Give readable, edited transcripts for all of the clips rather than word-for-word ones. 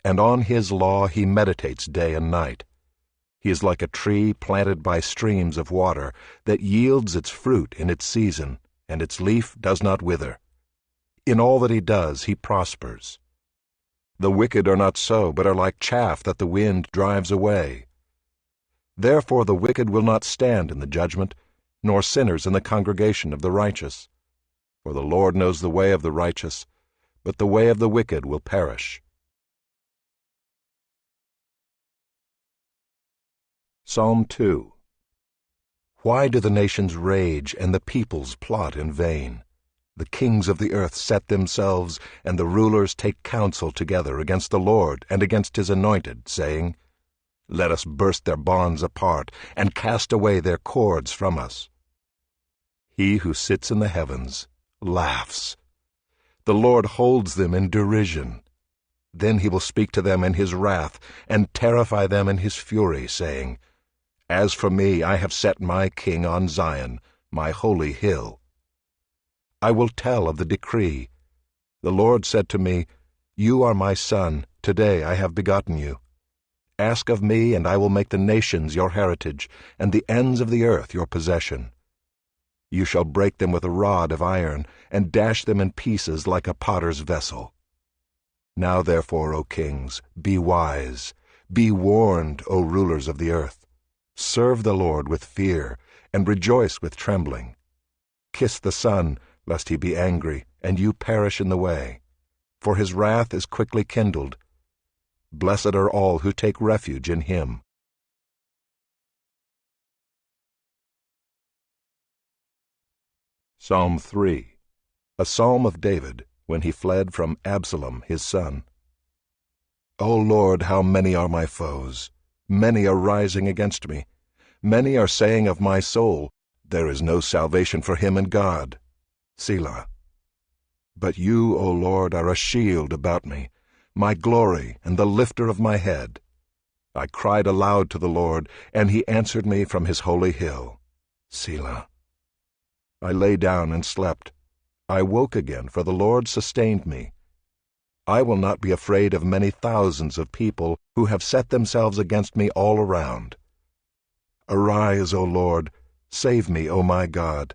and on his law he meditates day and night. He is like a tree planted by streams of water, that yields its fruit in its season, and its leaf does not wither. In all that he does he prospers. The wicked are not so, but are like chaff that the wind drives away. Therefore the wicked will not stand in the judgment, nor sinners in the congregation of the righteous. For the Lord knows the way of the righteous, but the way of the wicked will perish. Psalm 2. Why do the nations rage and the peoples plot in vain? The kings of the earth set themselves, and the rulers take counsel together against the Lord and against his anointed, saying, Let us burst their bonds apart, and cast away their cords from us. He who sits in the heavens laughs. The Lord holds them in derision. Then he will speak to them in his wrath, and terrify them in his fury, saying, As for me, I have set my king on Zion, my holy hill. I will tell of the decree. The Lord said to me, You are my son, today I have begotten you. Ask of me, and I will make the nations your heritage, and the ends of the earth your possession. You shall break them with a rod of iron, and dash them in pieces like a potter's vessel. Now therefore, O kings, be wise. Be warned, O rulers of the earth. Serve the Lord with fear, and rejoice with trembling. Kiss the Son, lest he be angry, and you perish in the way. For his wrath is quickly kindled. Blessed are all who take refuge in him. Psalm 3. A psalm of David, when he fled from Absalom his son. O Lord, how many are my foes! Many are rising against me. Many are saying of my soul, There is no salvation for him in God. Selah. But you, O Lord, are a shield about me, my glory and the lifter of my head. I cried aloud to the Lord, and he answered me from his holy hill. Selah. I lay down and slept. I woke again, for the Lord sustained me. I will not be afraid of many thousands of people who have set themselves against me all around. Arise, O Lord, save me, O my God.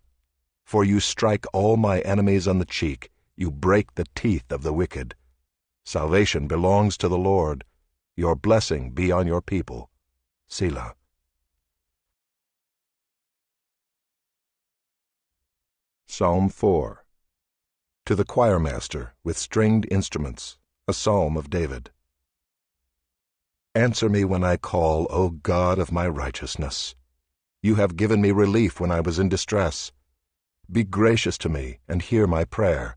For you strike all my enemies on the cheek, you break the teeth of the wicked. Salvation belongs to the Lord. Your blessing be on your people. Selah. Psalm 4. To the choirmaster, with stringed instruments, a psalm of David. Answer me when I call, O God of my righteousness. You have given me relief when I was in distress. Be gracious to me, and hear my prayer.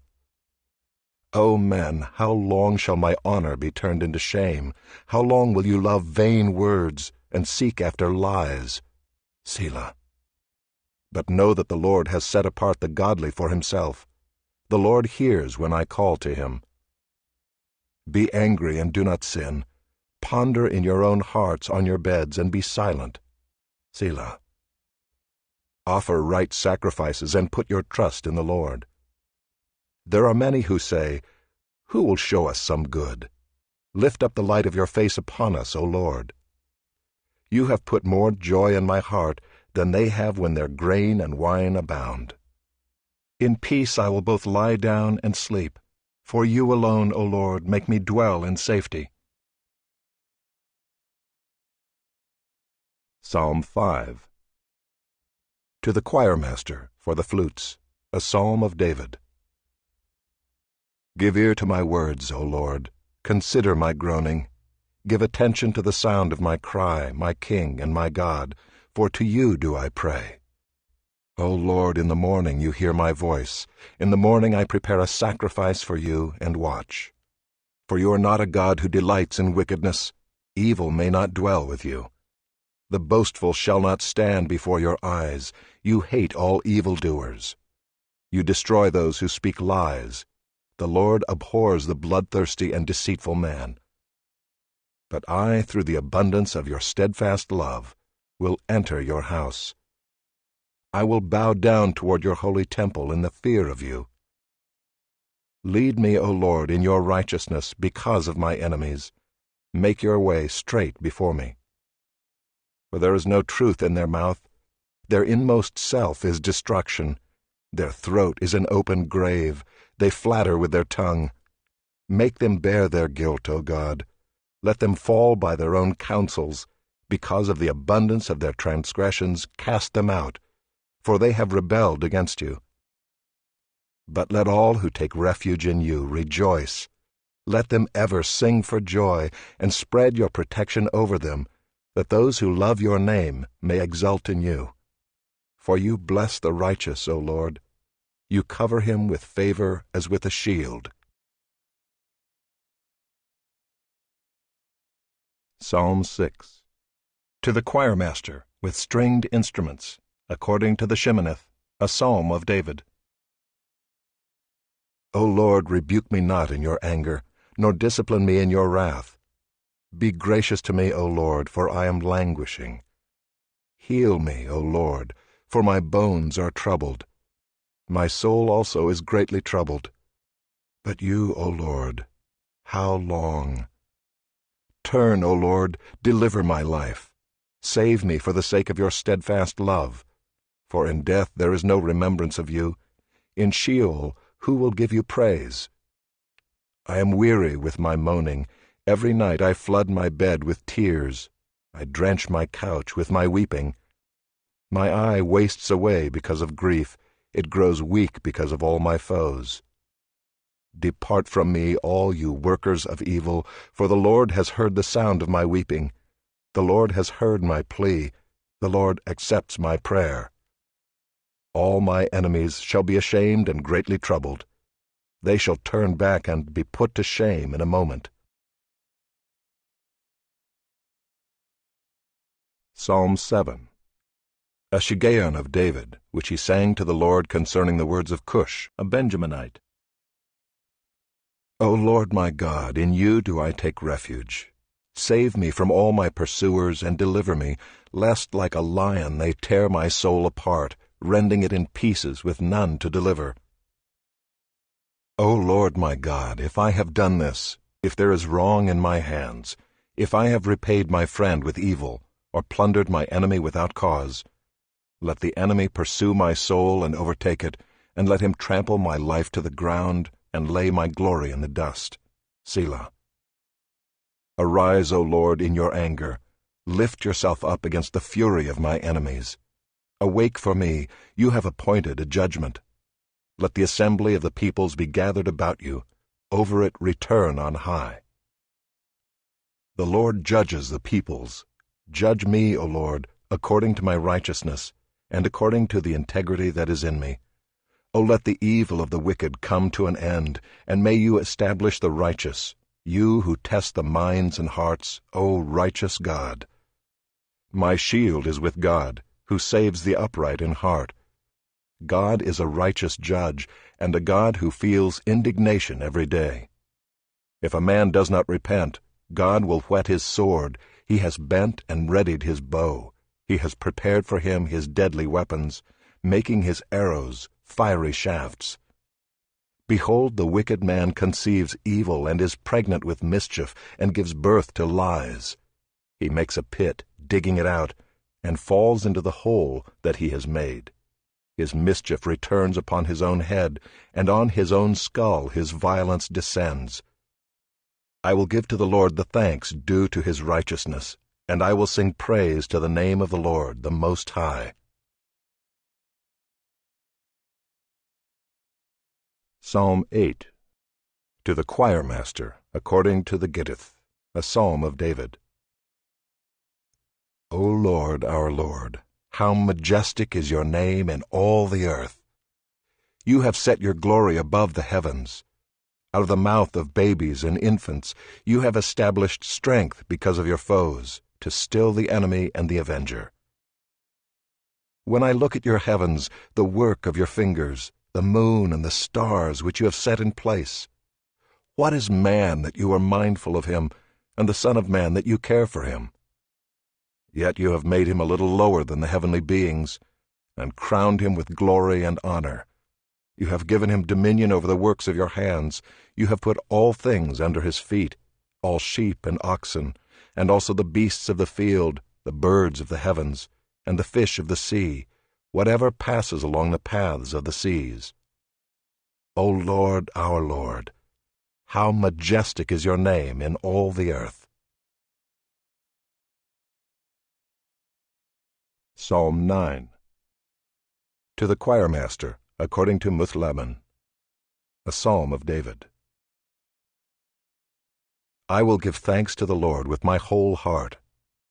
O men, how long shall my honor be turned into shame? How long will you love vain words, and seek after lies? Selah. But know that the Lord has set apart the godly for himself. The Lord hears when I call to him. Be angry and do not sin. Ponder in your own hearts on your beds and be silent. Selah. Offer right sacrifices and put your trust in the Lord. There are many who say, Who will show us some good? Lift up the light of your face upon us, O Lord. You have put more joy in my heart than they have when their grain and wine abound. In peace I will both lie down and sleep, for you alone, O Lord, make me dwell in safety. Psalm 5. To the choirmaster, for the flutes, a psalm of David. Give ear to my words, O Lord. Consider my groaning. Give attention to the sound of my cry, my King and my God, for to you do I pray. O Lord, in the morning you hear my voice. In the morning I prepare a sacrifice for you and watch. For you are not a God who delights in wickedness. Evil may not dwell with you. The boastful shall not stand before your eyes. You hate all evildoers. You destroy those who speak lies. The Lord abhors the bloodthirsty and deceitful man. But I, through the abundance of your steadfast love, will enter your house. I will bow down toward your holy temple in the fear of you. Lead me, O Lord, in your righteousness because of my enemies. Make your way straight before me. For there is no truth in their mouth. Their inmost self is destruction. Their throat is an open grave. They flatter with their tongue. Make them bear their guilt, O God. Let them fall by their own counsels. Because of the abundance of their transgressions, cast them out, for they have rebelled against you. But let all who take refuge in you rejoice. Let them ever sing for joy, and spread your protection over them, that those who love your name may exult in you. For you bless the righteous, O Lord. You cover him with favor as with a shield. Psalm 6. To the choirmaster, with stringed instruments, according to the Sheminith, a psalm of David. O Lord, rebuke me not in your anger, nor discipline me in your wrath. Be gracious to me, O Lord, for I am languishing. Heal me, O Lord, for my bones are troubled. My soul also is greatly troubled. But you, O Lord, how long? Turn, O Lord, deliver my life. Save me for the sake of your steadfast love. For in death there is no remembrance of you. In Sheol who will give you praise? I am weary with my moaning. Every night I flood my bed with tears. I drench my couch with my weeping. My eye wastes away because of grief. It grows weak because of all my foes. Depart from me, all you workers of evil, for the Lord has heard the sound of my weeping. The Lord has heard my plea. The Lord accepts my prayer. All my enemies shall be ashamed and greatly troubled. They shall turn back and be put to shame in a moment. Psalm 7. A Shiggaion of David, which he sang to the Lord concerning the words of Cush, a Benjaminite. O Lord my God, in you do I take refuge. Save me from all my pursuers and deliver me, lest like a lion they tear my soul apart, rending it in pieces with none to deliver. O Lord my God, if I have done this, if there is wrong in my hands, if I have repaid my friend with evil, or plundered my enemy without cause, let the enemy pursue my soul and overtake it, and let him trample my life to the ground, and lay my glory in the dust. Selah. Arise, O Lord, in your anger. Lift yourself up against the fury of my enemies. Awake for me, you have appointed a judgment. Let the assembly of the peoples be gathered about you. Over it return on high. The Lord judges the peoples. Judge me, O Lord, according to my righteousness, and according to the integrity that is in me. O let the evil of the wicked come to an end, and may you establish the righteous, you who test the minds and hearts, O righteous God. My shield is with God, who saves the upright in heart. God is a righteous judge, and a God who feels indignation every day. If a man does not repent, God will whet his sword. He has bent and readied his bow. He has prepared for him his deadly weapons, making his arrows fiery shafts. Behold, the wicked man conceives evil and is pregnant with mischief and gives birth to lies. He makes a pit, digging it out, and falls into the hole that he has made. His mischief returns upon his own head, and on his own skull his violence descends. I will give to the Lord the thanks due to his righteousness, and I will sing praise to the name of the Lord, the Most High. Psalm 8. To the choirmaster, according to the Gittith, a psalm of David. O Lord, our Lord, how majestic is your name in all the earth! You have set your glory above the heavens. Out of the mouth of babies and infants you have established strength because of your foes, to still the enemy and the avenger. When I look at your heavens, the work of your fingers, the moon and the stars which you have set in place, what is man that you are mindful of him, and the Son of Man that you care for him? Yet you have made him a little lower than the heavenly beings, and crowned him with glory and honor. You have given him dominion over the works of your hands. You have put all things under his feet, all sheep and oxen, and also the beasts of the field, the birds of the heavens, and the fish of the sea, whatever passes along the paths of the seas. O Lord, our Lord, how majestic is your name in all the earth. Psalm 9. To the choirmaster, according to Muth-labben, a psalm of David. I will give thanks to the Lord with my whole heart.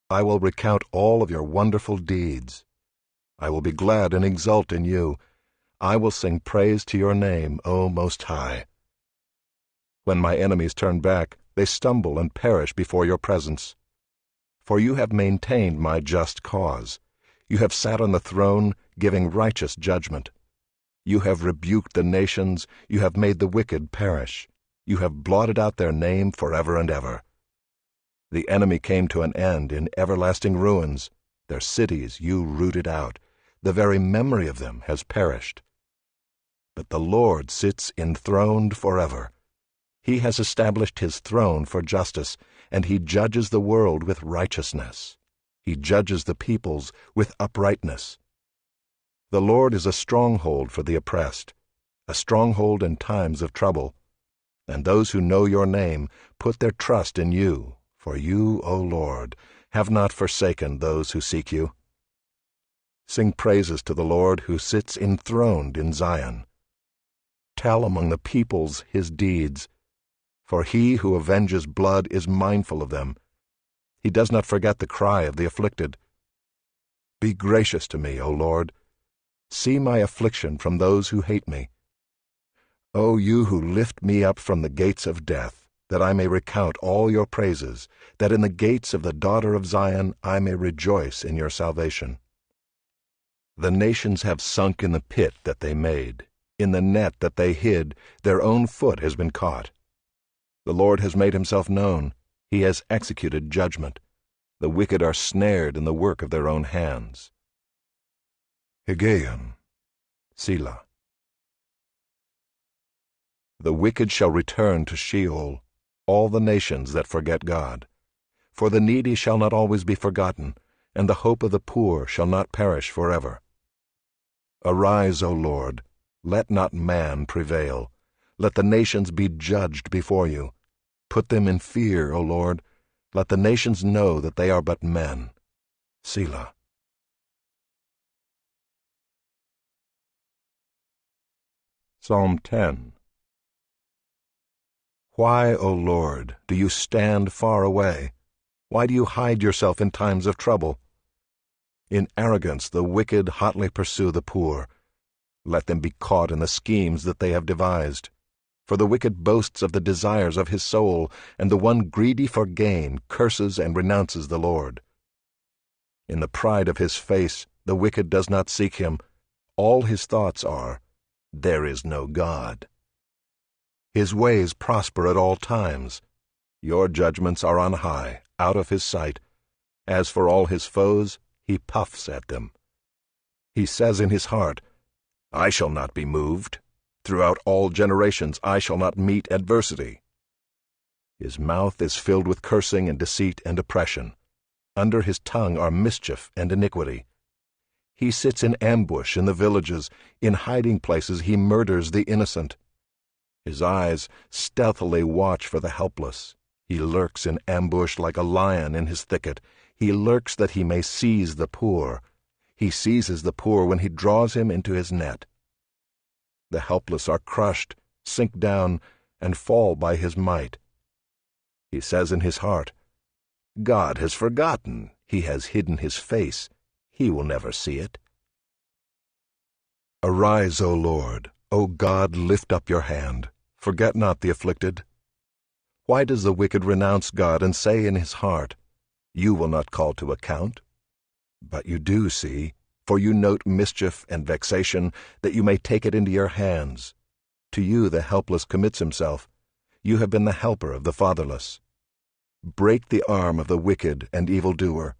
I will recount all of your wonderful deeds. I will be glad and exult in you. I will sing praise to your name, O Most High. When my enemies turn back, they stumble and perish before your presence. For you have maintained my just cause. You have sat on the throne, giving righteous judgment. You have rebuked the nations, you have made the wicked perish. You have blotted out their name forever and ever. The enemy came to an end in everlasting ruins. Their cities you rooted out. The very memory of them has perished. But the Lord sits enthroned forever. He has established his throne for justice, and he judges the world with righteousness. He judges the peoples with uprightness. The Lord is a stronghold for the oppressed, a stronghold in times of trouble. And those who know your name put their trust in you, for you, O Lord, have not forsaken those who seek you. Sing praises to the Lord who sits enthroned in Zion. Tell among the peoples his deeds, for he who avenges blood is mindful of them. He does not forget the cry of the afflicted. Be gracious to me, O Lord. See my affliction from those who hate me. O you who lift me up from the gates of death, that I may recount all your praises, that in the gates of the daughter of Zion I may rejoice in your salvation. The nations have sunk in the pit that they made. In the net that they hid, their own foot has been caught. The Lord has made himself known. He has executed judgment. The wicked are snared in the work of their own hands. Higgaion, Selah. The wicked shall return to Sheol, all the nations that forget God. For the needy shall not always be forgotten, and the hope of the poor shall not perish forever. Arise, O Lord, let not man prevail. Let the nations be judged before you. Put them in fear, O Lord. Let the nations know that they are but men. Selah. Psalm 10. Why, O Lord, do you stand far away? Why do you hide yourself in times of trouble? In arrogance the wicked hotly pursue the poor. Let them be caught in the schemes that they have devised. For the wicked boasts of the desires of his soul, and the one greedy for gain curses and renounces the Lord. In the pride of his face the wicked does not seek him. All his thoughts are, there is no God. His ways prosper at all times. Your judgments are on high, out of his sight. As for all his foes, he puffs at them. He says in his heart, I shall not be moved. Throughout all generations I shall not meet adversity. His mouth is filled with cursing and deceit and oppression. Under his tongue are mischief and iniquity. He sits in ambush in the villages. In hiding places he murders the innocent. His eyes stealthily watch for the helpless. He lurks in ambush like a lion in his thicket. He lurks that he may seize the poor. He seizes the poor when he draws him into his net. The helpless are crushed, sink down, and fall by his might. He says in his heart, God has forgotten. He has hidden his face. He will never see it. Arise, O Lord. O God, lift up your hand. Forget not the afflicted. Why does the wicked renounce God and say in his heart, You will not call to account? But you do see, for you note mischief and vexation, that you may take it into your hands. To you the helpless commits himself. You have been the helper of the fatherless. Break the arm of the wicked and evildoer.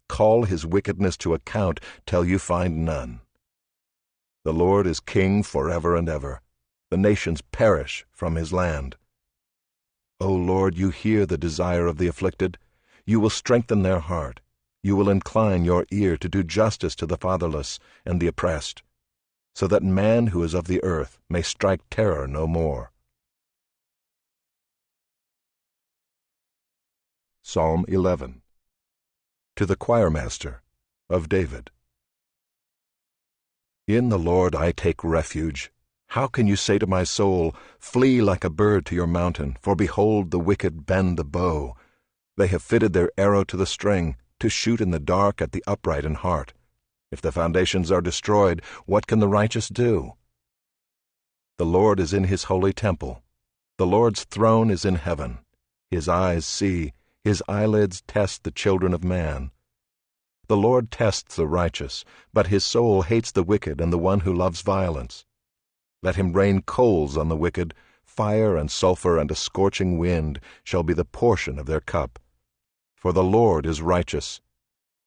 Call his wickedness to account till you find none. The Lord is king forever and ever. The nations perish from his land. O Lord, you hear the desire of the afflicted. You will strengthen their heart. You will incline your ear to do justice to the fatherless and the oppressed, so that man who is of the earth may strike terror no more. Psalm 11. To the choirmaster, of David. In the Lord I take refuge. How can you say to my soul, flee like a bird to your mountain, for behold, the wicked bend the bow. They have fitted their arrow to the string, to shoot in the dark at the upright in heart. If the foundations are destroyed, what can the righteous do? The Lord is in his holy temple. The Lord's throne is in heaven. His eyes see, his eyelids test the children of man. The Lord tests the righteous, but his soul hates the wicked and the one who loves violence. Let him rain coals on the wicked. Fire and sulfur and a scorching wind shall be the portion of their cup. For the Lord is righteous.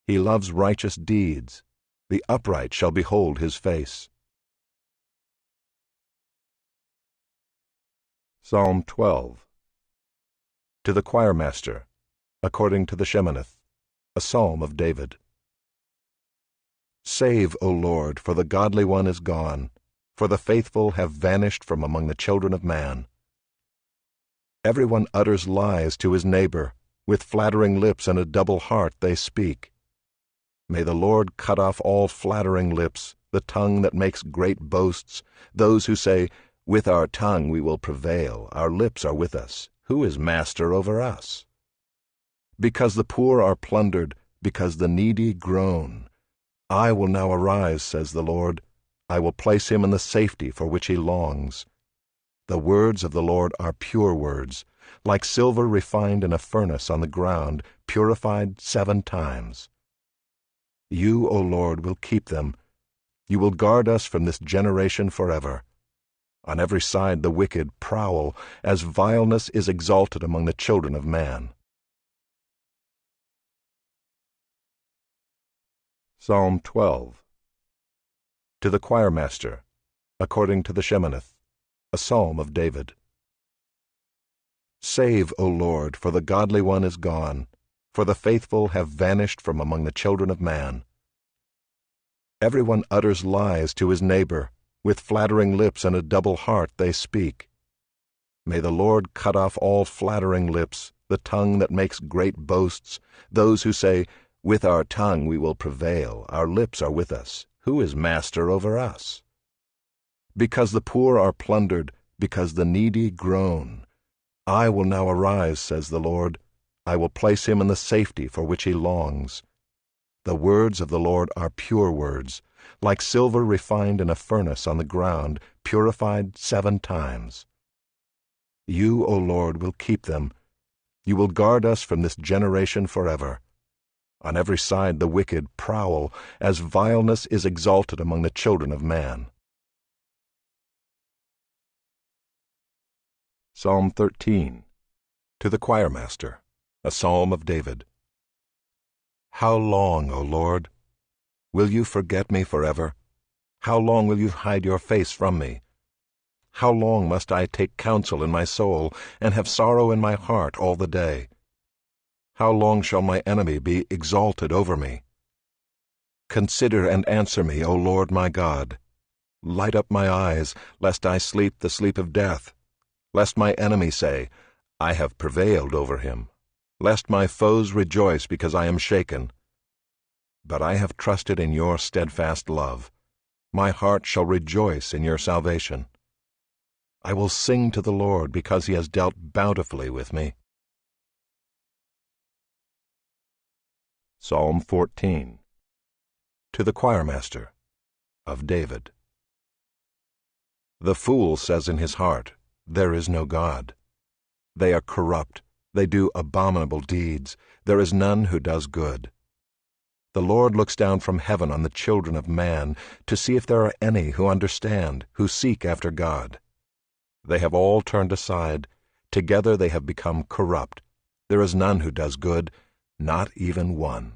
He loves righteous deeds. The upright shall behold his face. Psalm 12. To the choirmaster, according to the Sheminith, a psalm of David. Save, O Lord, for the godly one is gone, for the faithful have vanished from among the children of man. Everyone utters lies to his neighbor. With flattering lips and a double heart they speak. May the Lord cut off all flattering lips, the tongue that makes great boasts, those who say, with our tongue we will prevail, our lips are with us. Who is master over us? Because the poor are plundered, because the needy groan. I will now arise, says the Lord. I will place him in the safety for which he longs. The words of the Lord are pure words, like silver refined in a furnace on the ground, purified 7 times. You, O Lord, will keep them. You will guard us from this generation forever. On every side the wicked prowl, as vileness is exalted among the children of man. Psalm 12. To the choirmaster, according to the Sheminith, a psalm of David. Save, O Lord, for the godly one is gone, for the faithful have vanished from among the children of man. Everyone utters lies to his neighbor. With flattering lips and a double heart they speak. May the Lord cut off all flattering lips, the tongue that makes great boasts, those who say, with our tongue we will prevail, our lips are with us. Who is master over us? Because the poor are plundered, because the needy groan. I will now arise, says the Lord. I will place him in the safety for which he longs. The words of the Lord are pure words, like silver refined in a furnace on the ground, purified 7 times. You, O Lord, will keep them. You will guard us from this generation forever. On every side the wicked prowl, as vileness is exalted among the children of man. Psalm 13. To the choirmaster, a psalm of David. How long, O Lord? Will you forget me forever? How long will you hide your face from me? How long must I take counsel in my soul, and have sorrow in my heart all the day? How long shall my enemy be exalted over me? Consider and answer me, O Lord my God. Light up my eyes, lest I sleep the sleep of death. Lest my enemy say, I have prevailed over him. Lest my foes rejoice because I am shaken. But I have trusted in your steadfast love. My heart shall rejoice in your salvation. I will sing to the Lord because he has dealt bountifully with me. Psalm 14. To the choirmaster, of David. The fool says in his heart, there is no God. They are corrupt, they do abominable deeds, there is none who does good. The Lord looks down from heaven on the children of man to see if there are any who understand, who seek after God. They have all turned aside, together they have become corrupt. There is none who does good, not even one.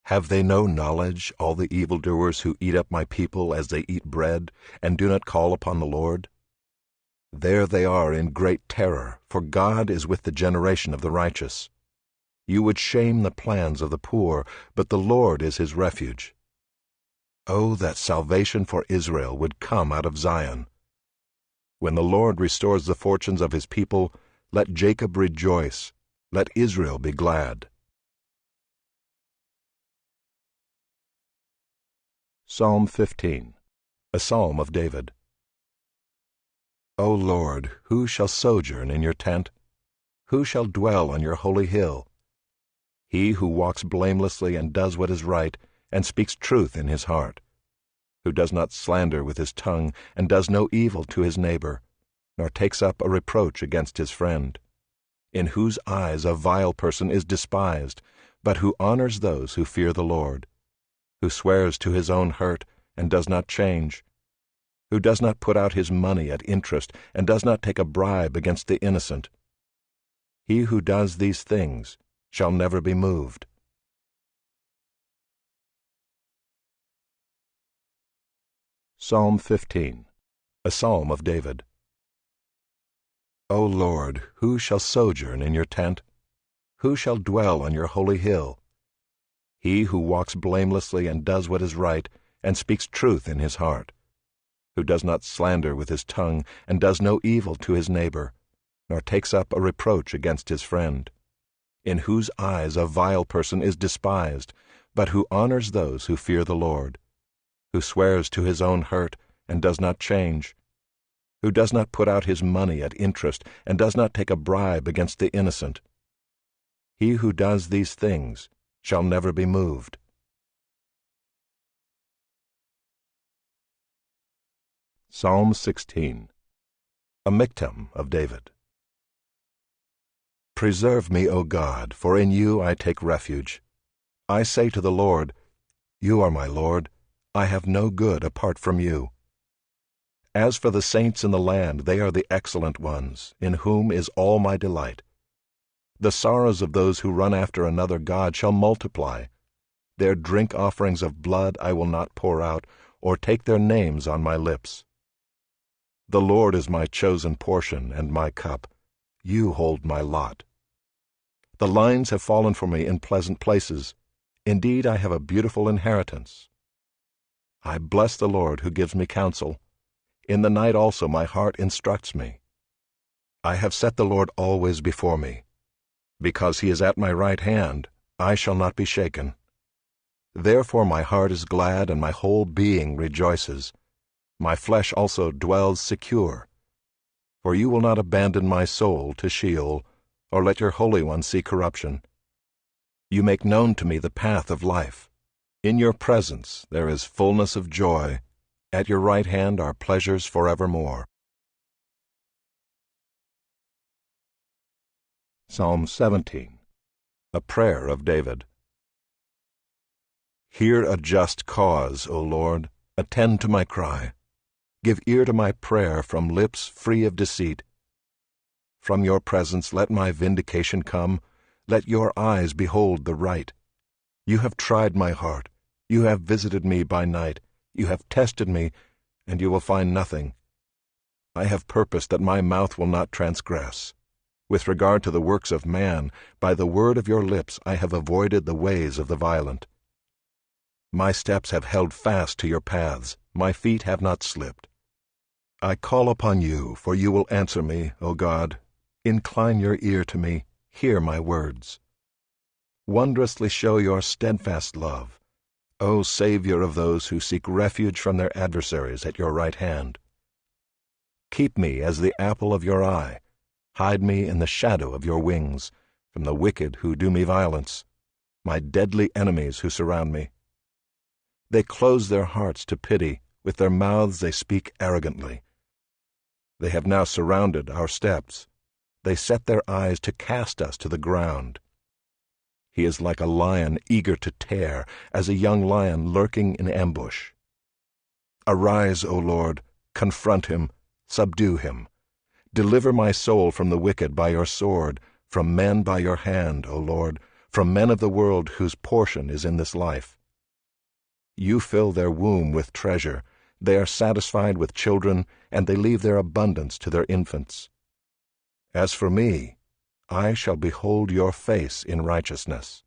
Have they no knowledge, all the evildoers who eat up my people as they eat bread, and do not call upon the Lord? There they are in great terror, for God is with the generation of the righteous. You would shame the plans of the poor, but the Lord is his refuge. Oh, that salvation for Israel would come out of Zion. When the Lord restores the fortunes of his people, let Jacob rejoice, let Israel be glad. Psalm 15, a psalm of David. O Lord, who shall sojourn in your tent? Who shall dwell on your holy hill? He who walks blamelessly and does what is right, and speaks truth in his heart, who does not slander with his tongue, and does no evil to his neighbor, nor takes up a reproach against his friend, in whose eyes a vile person is despised, but who honors those who fear the Lord, who swears to his own hurt, and does not change, who does not put out his money at interest, and does not take a bribe against the innocent. He who does these things shall never be moved. Psalm 15, a psalm of David. O Lord, who shall sojourn in your tent? Who shall dwell on your holy hill? He who walks blamelessly and does what is right, and speaks truth in his heart, who does not slander with his tongue, and does no evil to his neighbor, nor takes up a reproach against his friend, in whose eyes a vile person is despised, but who honors those who fear the Lord, who swears to his own hurt, and does not change, who does not put out his money at interest, and does not take a bribe against the innocent. He who does these things shall never be moved. Psalm 16, a miktam of David. Preserve me, O God, for in you I take refuge. I say to the Lord, you are my Lord. I have no good apart from you. As for the saints in the land, they are the excellent ones, in whom is all my delight. The sorrows of those who run after another god shall multiply. Their drink offerings of blood I will not pour out, or take their names on my lips. The Lord is my chosen portion and my cup. You hold my lot. The lines have fallen for me in pleasant places. Indeed, I have a beautiful inheritance. I bless the Lord who gives me counsel. In the night also my heart instructs me. I have set the Lord always before me. Because he is at my right hand, I shall not be shaken. Therefore my heart is glad, and my whole being rejoices. My flesh also dwells secure. For you will not abandon my soul to Sheol, or let your Holy One see corruption. You make known to me the path of life. In your presence there is fullness of joy. At your right hand are pleasures forevermore. Psalm 17, a prayer of David. Hear a just cause, O Lord. Attend to my cry. Give ear to my prayer from lips free of deceit. From your presence let my vindication come. Let your eyes behold the right. You have tried my heart. You have visited me by night. You have tested me, and you will find nothing. I have purposed that my mouth will not transgress. With regard to the works of man, by the word of your lips I have avoided the ways of the violent. My steps have held fast to your paths. My feet have not slipped. I call upon you, for you will answer me, O God. Incline your ear to me. Hear my words. Wondrously show your steadfast love, O Savior of those who seek refuge from their adversaries at your right hand. Keep me as the apple of your eye. Hide me in the shadow of your wings, from the wicked who do me violence, my deadly enemies who surround me. They close their hearts to pity. With their mouths they speak arrogantly. They have now surrounded our steps. They set their eyes to cast us to the ground. He is like a lion eager to tear, as a young lion lurking in ambush. Arise, O Lord, confront him, subdue him. Deliver my soul from the wicked by your sword, from men by your hand, O Lord, from men of the world whose portion is in this life. You fill their womb with treasure. They are satisfied with children, and they leave their abundance to their infants. As for me, I shall behold your face in righteousness.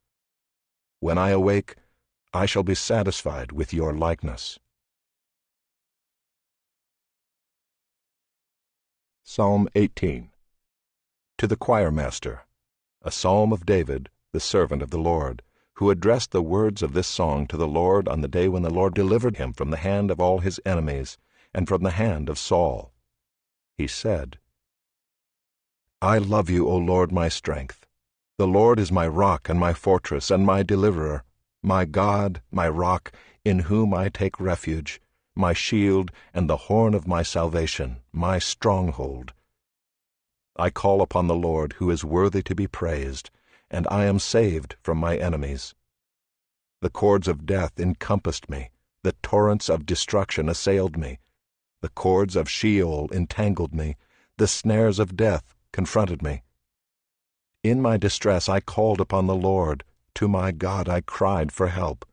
When I awake, I shall be satisfied with your likeness. Psalm 18. To the choir master, a psalm of David, the servant of the Lord, who addressed the words of this song to the Lord on the day when the Lord delivered him from the hand of all his enemies and from the hand of Saul. He said, I love you, O Lord, my strength. The Lord is my rock and my fortress and my deliverer, my God, my rock, in whom I take refuge, my shield and the horn of my salvation, my stronghold. I call upon the Lord, who is worthy to be praised, and I am saved from my enemies. The cords of death encompassed me, the torrents of destruction assailed me, the cords of Sheol entangled me, the snares of death confronted me. In my distress I called upon the Lord, to my God I cried for help.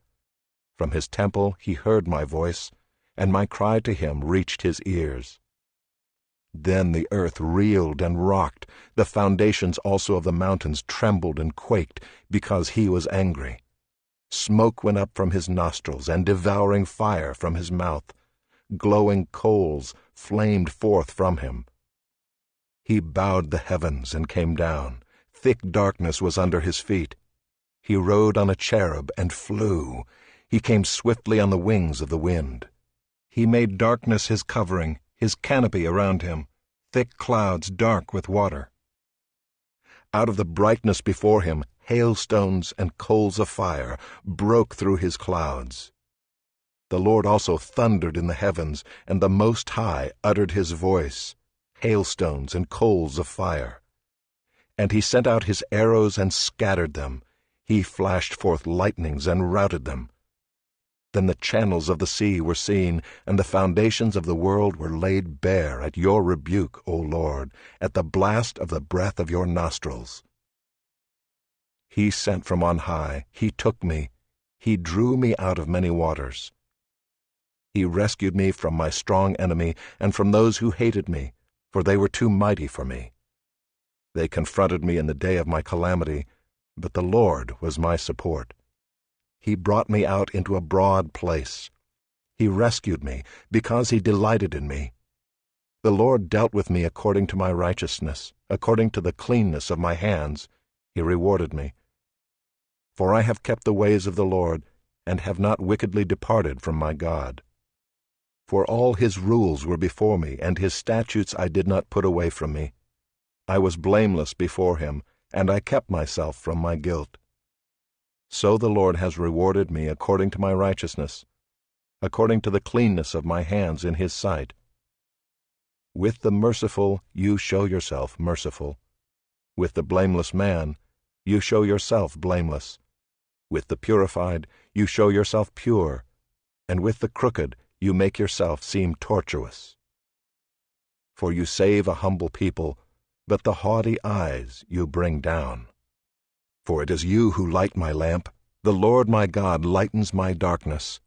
From his temple he heard my voice, and my cry to him reached his ears. Then the earth reeled and rocked, the foundations also of the mountains trembled and quaked, because he was angry. Smoke went up from his nostrils, and devouring fire from his mouth. Glowing coals flamed forth from him. He bowed the heavens and came down. Thick darkness was under his feet. He rode on a cherub and flew. He came swiftly on the wings of the wind. He made darkness his covering, his canopy around him, thick clouds dark with water. Out of the brightness before him, hailstones and coals of fire broke through his clouds. The Lord also thundered in the heavens, and the Most High uttered his voice, hailstones and coals of fire. And he sent out his arrows and scattered them. He flashed forth lightnings and routed them. Then the channels of the sea were seen, and the foundations of the world were laid bare at your rebuke, O Lord, at the blast of the breath of your nostrils. He sent from on high, he took me, he drew me out of many waters. He rescued me from my strong enemy and from those who hated me, for they were too mighty for me. They confronted me in the day of my calamity, but the Lord was my support. He brought me out into a broad place. He rescued me, because he delighted in me. The Lord dealt with me according to my righteousness, according to the cleanness of my hands. He rewarded me. For I have kept the ways of the Lord, and have not wickedly departed from my God. For all his rules were before me, and his statutes I did not put away from me. I was blameless before him, and I kept myself from my guilt. So the Lord has rewarded me according to my righteousness, according to the cleanness of my hands in his sight. With the merciful you show yourself merciful. With the blameless man you show yourself blameless. With the purified you show yourself pure, and with the crooked you make yourself seem tortuous. For you save a humble people, but the haughty eyes you bring down. For it is you who light my lamp. The Lord my God lightens my darkness.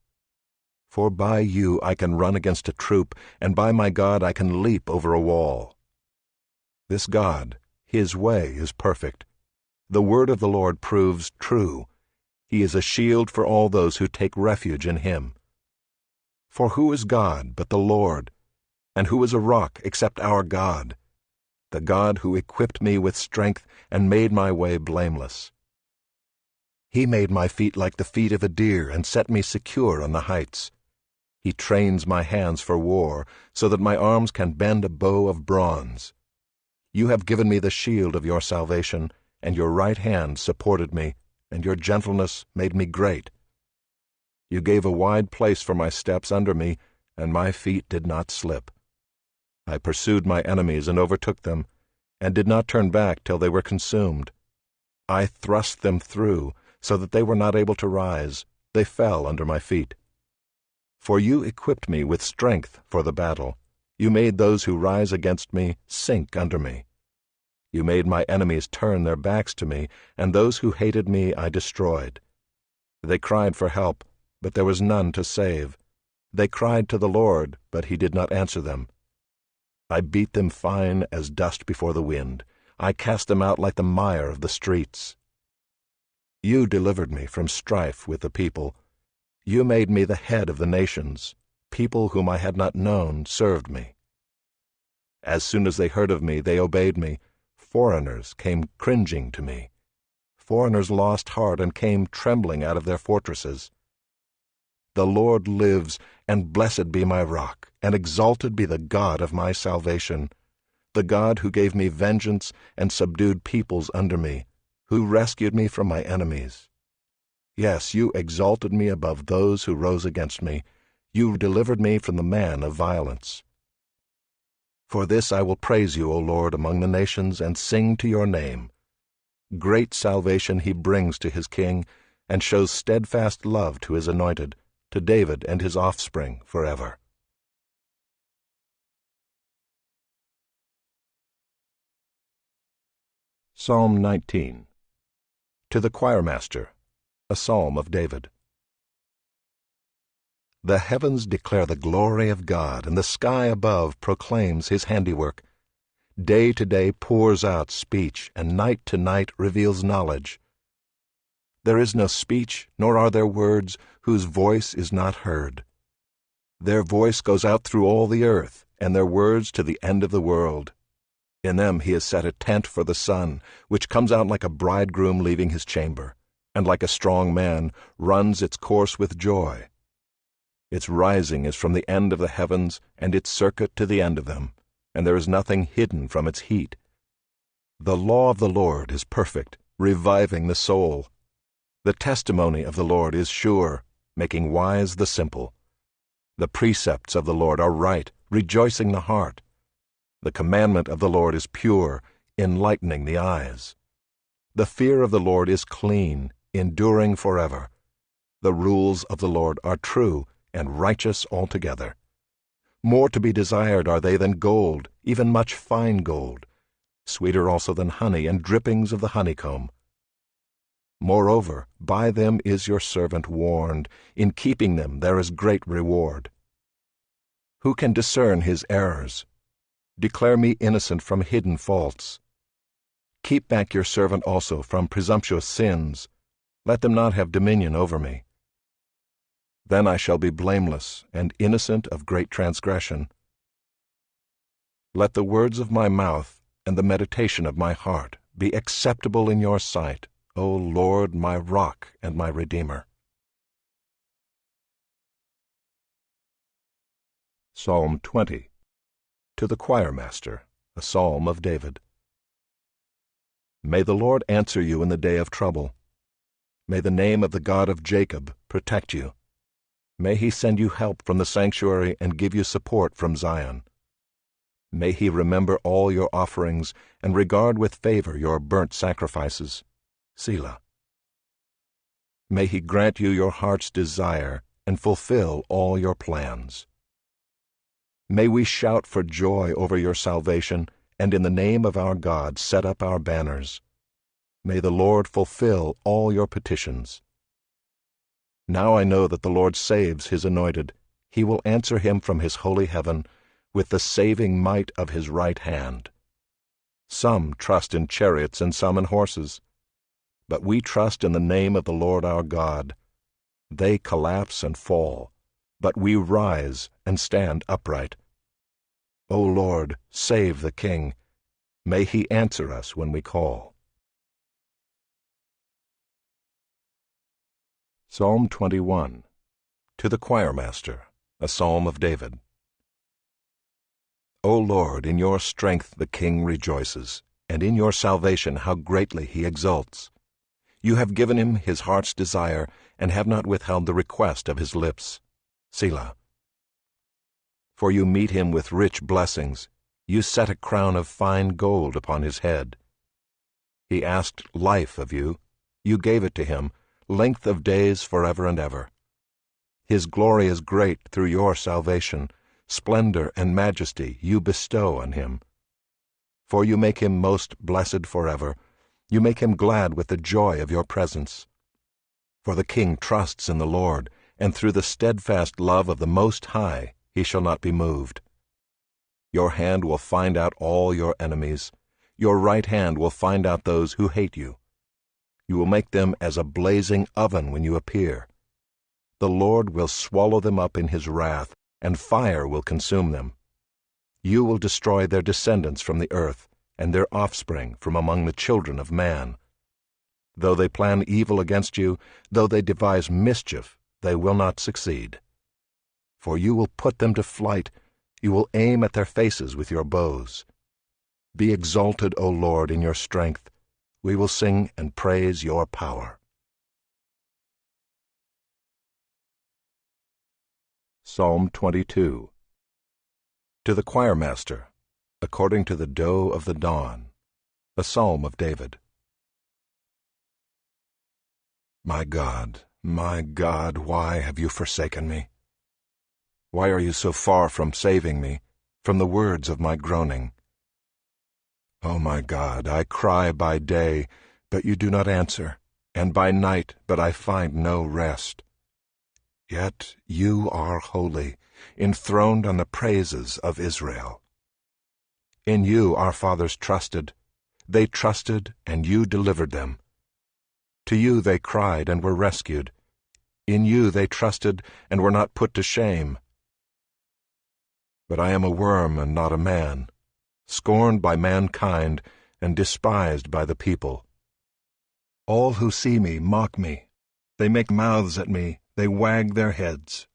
For by you I can run against a troop, and by my God I can leap over a wall. This God, his way is perfect. The word of the Lord proves true. He is a shield for all those who take refuge in him. For who is God but the Lord? And who is a rock except our God? The God who equipped me with strength and made my way blameless. He made my feet like the feet of a deer and set me secure on the heights. He trains my hands for war, so that my arms can bend a bow of bronze. You have given me the shield of your salvation, and your right hand supported me, and your gentleness made me great. You gave a wide place for my steps under me, and my feet did not slip. I pursued my enemies and overtook them, and did not turn back till they were consumed. I thrust them through, so that they were not able to rise. They fell under my feet. For you equipped me with strength for the battle. You made those who rise against me sink under me. You made my enemies turn their backs to me, and those who hated me I destroyed. They cried for help, but there was none to save. They cried to the Lord, but he did not answer them. I beat them fine as dust before the wind. I cast them out like the mire of the streets. You delivered me from strife with the people. You made me the head of the nations. People whom I had not known served me. As soon as they heard of me, they obeyed me. Foreigners came cringing to me. Foreigners lost heart and came trembling out of their fortresses. The Lord lives, and blessed be my rock, and exalted be the God of my salvation, the God who gave me vengeance and subdued peoples under me, who rescued me from my enemies. Yes, you exalted me above those who rose against me. You delivered me from the man of violence. For this I will praise you, O Lord, among the nations, and sing to your name. Great salvation he brings to his king, and shows steadfast love to his anointed, to David and his offspring forever. Psalm 19. To the choirmaster, a psalm of David. The heavens declare the glory of God, and the sky above proclaims his handiwork. Day to day pours out speech, and night to night reveals knowledge. There is no speech, nor are there words, whose voice is not heard. Their voice goes out through all the earth, and their words to the end of the world. In them he has set a tent for the sun, which comes out like a bridegroom leaving his chamber, and like a strong man runs its course with joy. Its rising is from the end of the heavens, and its circuit to the end of them, and there is nothing hidden from its heat. The law of the Lord is perfect, reviving the soul. The testimony of the Lord is sure, making wise the simple. The precepts of the Lord are right, rejoicing the heart. The commandment of the Lord is pure, enlightening the eyes. The fear of the Lord is clean, enduring forever. The rules of the Lord are true and righteous altogether. More to be desired are they than gold, even much fine gold, sweeter also than honey and drippings of the honeycomb. Moreover, by them is your servant warned. In keeping them there is great reward. Who can discern his errors? Declare me innocent from hidden faults. Keep back your servant also from presumptuous sins. Let them not have dominion over me. Then I shall be blameless and innocent of great transgression. Let the words of my mouth and the meditation of my heart be acceptable in your sight, O Lord, my rock and my redeemer. Psalm 20. To the choirmaster, a psalm of David. May the Lord answer you in the day of trouble. May the name of the God of Jacob protect you. May he send you help from the sanctuary and give you support from Zion. May he remember all your offerings and regard with favor your burnt sacrifices. Selah. May he grant you your heart's desire and fulfill all your plans. May we shout for joy over your salvation, and in the name of our God set up our banners. May the Lord fulfill all your petitions. Now I know that the Lord saves his anointed. He will answer him from his holy heaven with the saving might of his right hand. Some trust in chariots and some in horses, but we trust in the name of the Lord our God. They collapse and fall, but we rise and stand upright. O Lord, save the King. May he answer us when we call. Psalm 21. To the choirmaster, a psalm of David. O Lord, in your strength the King rejoices, and in your salvation how greatly he exults. You have given him his heart's desire, and have not withheld the request of his lips. Selah. For you meet him with rich blessings. You set a crown of fine gold upon his head. He asked life of you. You gave it to him, length of days forever and ever. His glory is great through your salvation. Splendor and majesty you bestow on him. For you make him most blessed forever. You make him glad with the joy of your presence. For the king trusts in the Lord, and through the steadfast love of the Most High he shall not be moved. Your hand will find out all your enemies. Your right hand will find out those who hate you. You will make them as a blazing oven when you appear. The Lord will swallow them up in his wrath, and fire will consume them. You will destroy their descendants from the earth, and their offspring from among the children of man. Though they plan evil against you, though they devise mischief, they will not succeed. For you will put them to flight, you will aim at their faces with your bows. Be exalted, O Lord, in your strength. We will sing and praise your power. Psalm 22. To the choirmaster, according to the doe of the dawn, a psalm of David. My God, why have you forsaken me? Why are you so far from saving me, from the words of my groaning? O my God, I cry by day, but you do not answer, and by night, but I find no rest. Yet you are holy, enthroned on the praises of Israel. In you our fathers trusted. They trusted, and you delivered them. To you they cried and were rescued. In you they trusted and were not put to shame. But I am a worm and not a man, scorned by mankind and despised by the people. All who see me mock me. They make mouths at me. They wag their heads.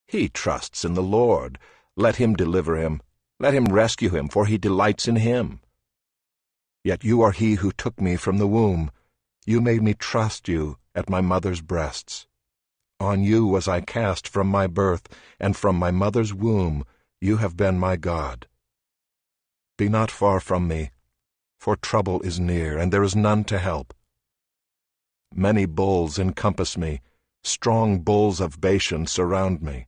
He trusts in the Lord. Let him deliver him. Let him rescue him, for he delights in him. Yet you are he who took me from the womb. You made me trust you at my mother's breasts. On you was I cast from my birth, and from my mother's womb you have been my God. Be not far from me, for trouble is near, and there is none to help. Many bulls encompass me. Strong bulls of Bashan surround me.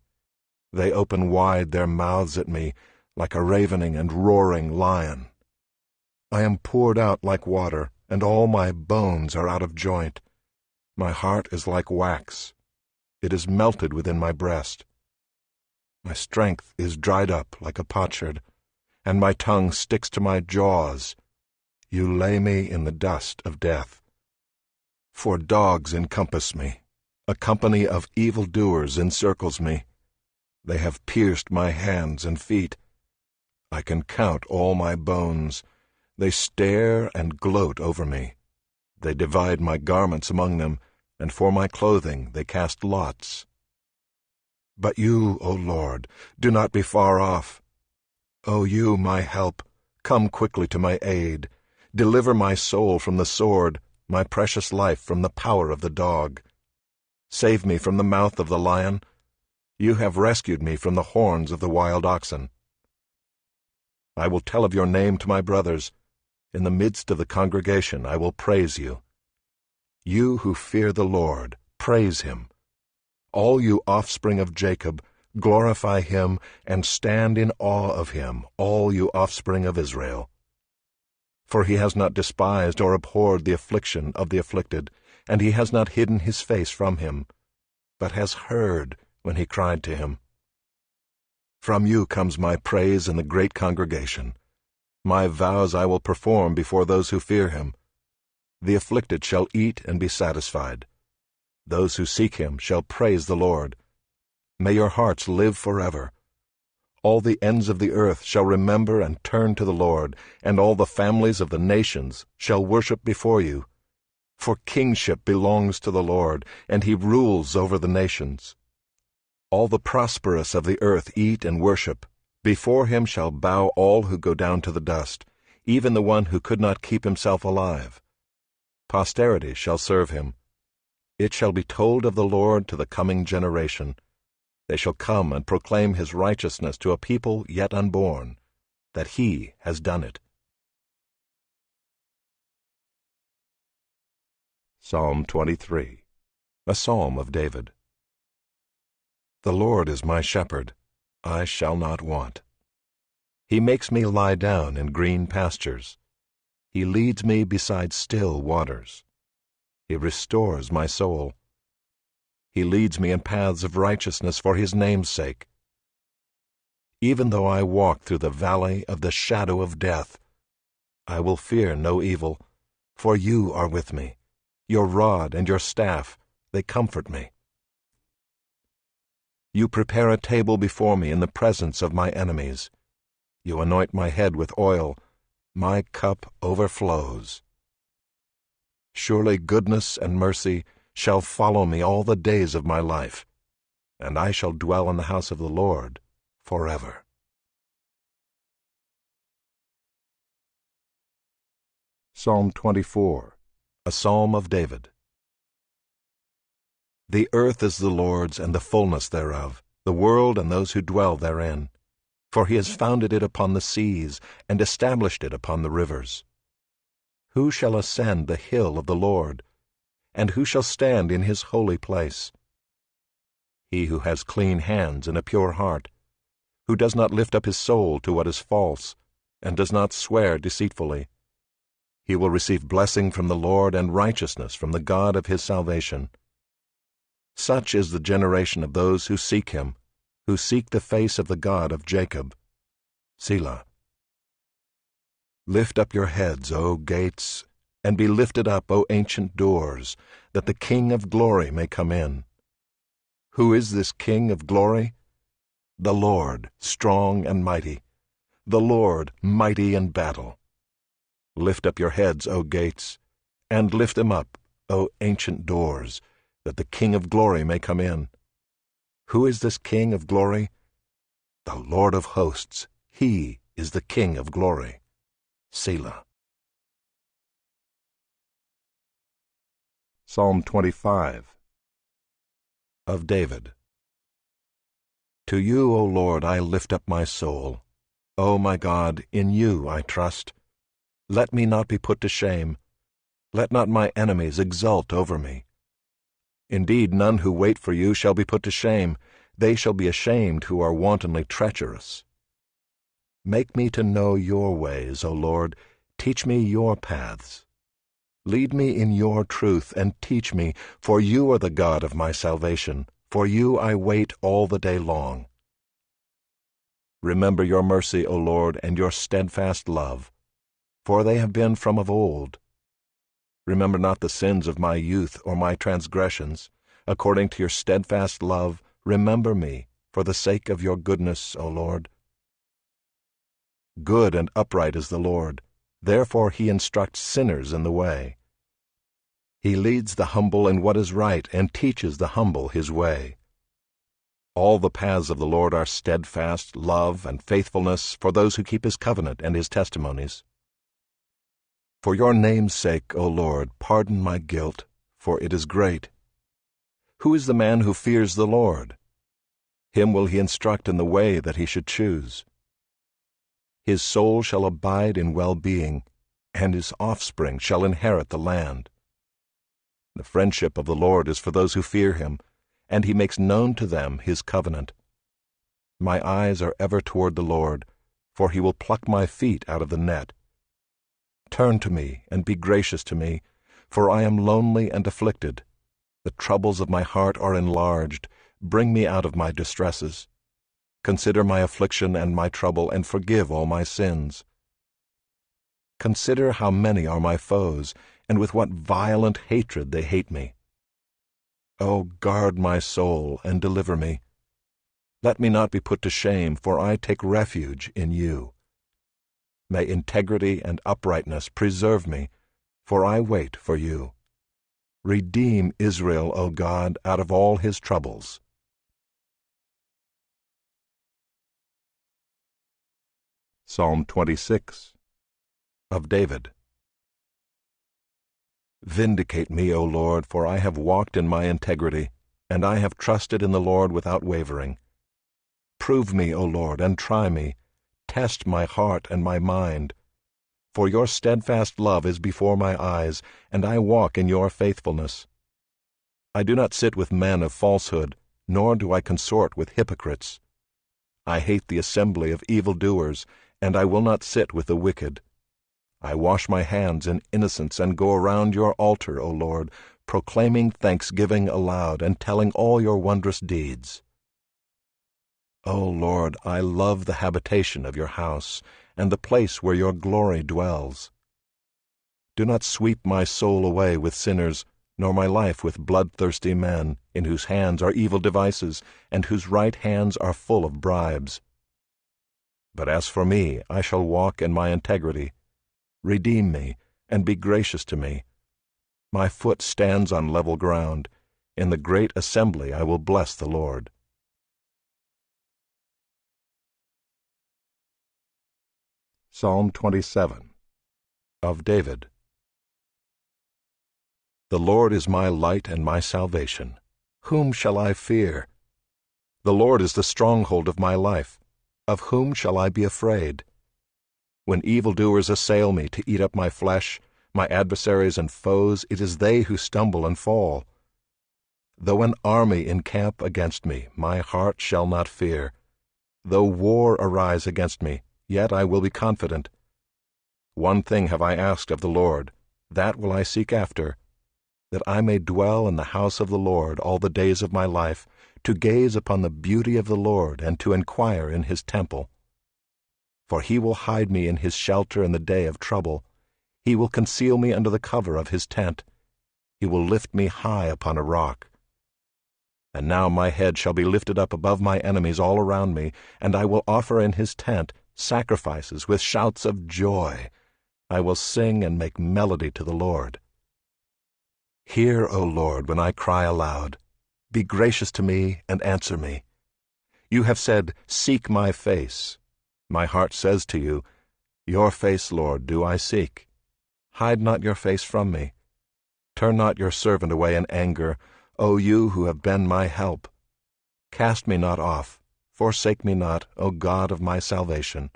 They open wide their mouths at me, like a ravening and roaring lion. I am poured out like water, and all my bones are out of joint. My heart is like wax. It is melted within my breast. My strength is dried up like a potsherd, and my tongue sticks to my jaws. You lay me in the dust of death. For dogs encompass me. A company of evildoers encircles me. They have pierced my hands and feet. I can count all my bones. They stare and gloat over me. They divide my garments among them, and for my clothing they cast lots. But you, O Lord, do not be far off. O you, my help, come quickly to my aid. Deliver my soul from the sword, my precious life from the power of the dog. Save me from the mouth of the lion. You have rescued me from the horns of the wild oxen. I will tell of your name to my brothers. In the midst of the congregation I will praise you. You who fear the Lord, praise him. All you offspring of Jacob, glorify him and stand in awe of him, all you offspring of Israel. For he has not despised or abhorred the affliction of the afflicted, and he has not hidden his face from him, but has heard when he cried to him. From you comes my praise in the great congregation. My vows I will perform before those who fear him. The afflicted shall eat and be satisfied. Those who seek him shall praise the Lord. May your hearts live forever. All the ends of the earth shall remember and turn to the Lord, and all the families of the nations shall worship before you. For kingship belongs to the Lord, and he rules over the nations. All the prosperous of the earth eat and worship. Before him shall bow all who go down to the dust, even the one who could not keep himself alive. Posterity shall serve him. It shall be told of the Lord to the coming generation. They shall come and proclaim his righteousness to a people yet unborn, that he has done it. Psalm 23, a psalm of David. The Lord is my shepherd, I shall not want. He makes me lie down in green pastures. He leads me beside still waters. He restores my soul. He leads me in paths of righteousness for his name's sake. Even though I walk through the valley of the shadow of death, I will fear no evil, for you are with me. Your rod and your staff, they comfort me. You prepare a table before me in the presence of my enemies. You anoint my head with oil. My cup overflows. Surely goodness and mercy shall follow me all the days of my life, and I shall dwell in the house of the Lord forever. Psalm 24, a psalm of David. The earth is the Lord's and the fullness thereof, the world and those who dwell therein. For he has founded it upon the seas, and established it upon the rivers. Who shall ascend the hill of the Lord? And who shall stand in his holy place? He who has clean hands and a pure heart, who does not lift up his soul to what is false, and does not swear deceitfully. He will receive blessing from the Lord and righteousness from the God of his salvation. Such is the generation of those who seek him, who seek the face of the God of Jacob. Selah. Lift up your heads, O gates, and be lifted up, O ancient doors, that the King of glory may come in. Who is this King of glory? The Lord, strong and mighty, the Lord, mighty in battle. Lift up your heads, O gates, and lift them up, O ancient doors, that the King of glory may come in. Who is this King of glory? The Lord of hosts, he is the King of glory. Selah. Psalm 25, of David. To you, O Lord, I lift up my soul. O my God, in you I trust. Let me not be put to shame. Let not my enemies exult over me. Indeed, none who wait for you shall be put to shame. They shall be ashamed who are wantonly treacherous. Make me to know your ways, O Lord. Teach me your paths. Lead me in your truth and teach me, for you are the God of my salvation. For you I wait all the day long. Remember your mercy, O Lord, and your steadfast love, for they have been from of old. Remember not the sins of my youth or my transgressions. According to your steadfast love, remember me, for the sake of your goodness, O Lord. Good and upright is the Lord, therefore he instructs sinners in the way. He leads the humble in what is right, and teaches the humble his way. All the paths of the Lord are steadfast, love, and faithfulness for those who keep his covenant and his testimonies. For your name's sake, O Lord, pardon my guilt, for it is great. Who is the man who fears the Lord? Him will he instruct in the way that he should choose. His soul shall abide in well-being, and his offspring shall inherit the land. The friendship of the Lord is for those who fear him, and he makes known to them his covenant. My eyes are ever toward the Lord, for he will pluck my feet out of the net. Turn to me and be gracious to me, for I am lonely and afflicted. The troubles of my heart are enlarged. Bring me out of my distresses. Consider my affliction and my trouble, and forgive all my sins. Consider how many are my foes, and with what violent hatred they hate me. O guard my soul and deliver me. Let me not be put to shame, for I take refuge in you. May integrity and uprightness preserve me, for I wait for you. Redeem Israel, O God, out of all his troubles. Psalm 26, of David. Vindicate me, O Lord, for I have walked in my integrity, and I have trusted in the Lord without wavering. Prove me, O Lord, and try me. Test my heart and my mind. For your steadfast love is before my eyes, and I walk in your faithfulness. I do not sit with men of falsehood, nor do I consort with hypocrites. I hate the assembly of evildoers, and I will not sit with the wicked. I wash my hands in innocence and go around your altar, O Lord, proclaiming thanksgiving aloud and telling all your wondrous deeds. O Lord, I love the habitation of your house and the place where your glory dwells. Do not sweep my soul away with sinners, nor my life with bloodthirsty men, in whose hands are evil devices, and whose right hands are full of bribes. But as for me, I shall walk in my integrity. Redeem me, and be gracious to me. My foot stands on level ground. In the great assembly I will bless the Lord. Psalm 27 of David. The Lord is my light and my salvation. Whom shall I fear? The Lord is the stronghold of my life. Of whom shall I be afraid? When evildoers assail me to eat up my flesh, my adversaries and foes, it is they who stumble and fall. Though an army encamp against me, my heart shall not fear. Though war arise against me, yet I will be confident. One thing have I asked of the Lord, that will I seek after, that I may dwell in the house of the Lord all the days of my life, to gaze upon the beauty of the Lord and to inquire in his temple. For he will hide me in his shelter in the day of trouble. He will conceal me under the cover of his tent. He will lift me high upon a rock. And now my head shall be lifted up above my enemies all around me, and I will offer in his tent sacrifices with shouts of joy. I will sing and make melody to the Lord. Hear, O Lord, when I cry aloud. Be gracious to me and answer me. You have said, Seek my face. My heart says to you, Your face, Lord, do I seek. Hide not your face from me. Turn not your servant away in anger, O you who have been my help. Cast me not off, forsake me not, O God of my salvation.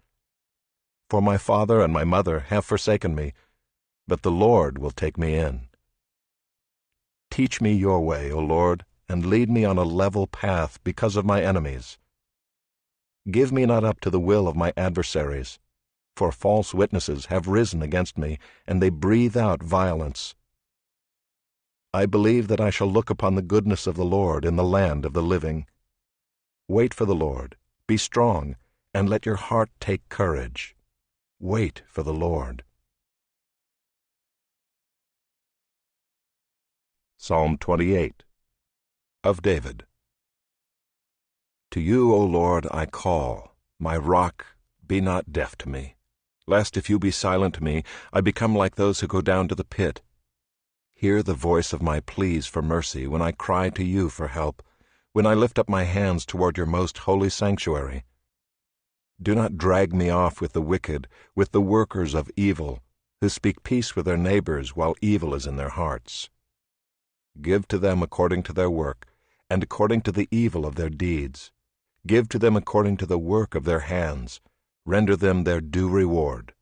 For my father and my mother have forsaken me, but the Lord will take me in. Teach me your way, O Lord, and lead me on a level path because of my enemies. Give me not up to the will of my adversaries, for false witnesses have risen against me, and they breathe out violence. I believe that I shall look upon the goodness of the Lord in the land of the living. Wait for the Lord, be strong, and let your heart take courage. Wait for the Lord. Psalm 28 of David. To you, O Lord, I call, my rock, be not deaf to me, lest if you be silent to me, I become like those who go down to the pit. Hear the voice of my pleas for mercy when I cry to you for help, when I lift up my hands toward your most holy sanctuary. Do not drag me off with the wicked, with the workers of evil, who speak peace with their neighbors while evil is in their hearts. Give to them according to their work, and according to the evil of their deeds. Give to them according to the work of their hands. Render them their due reward.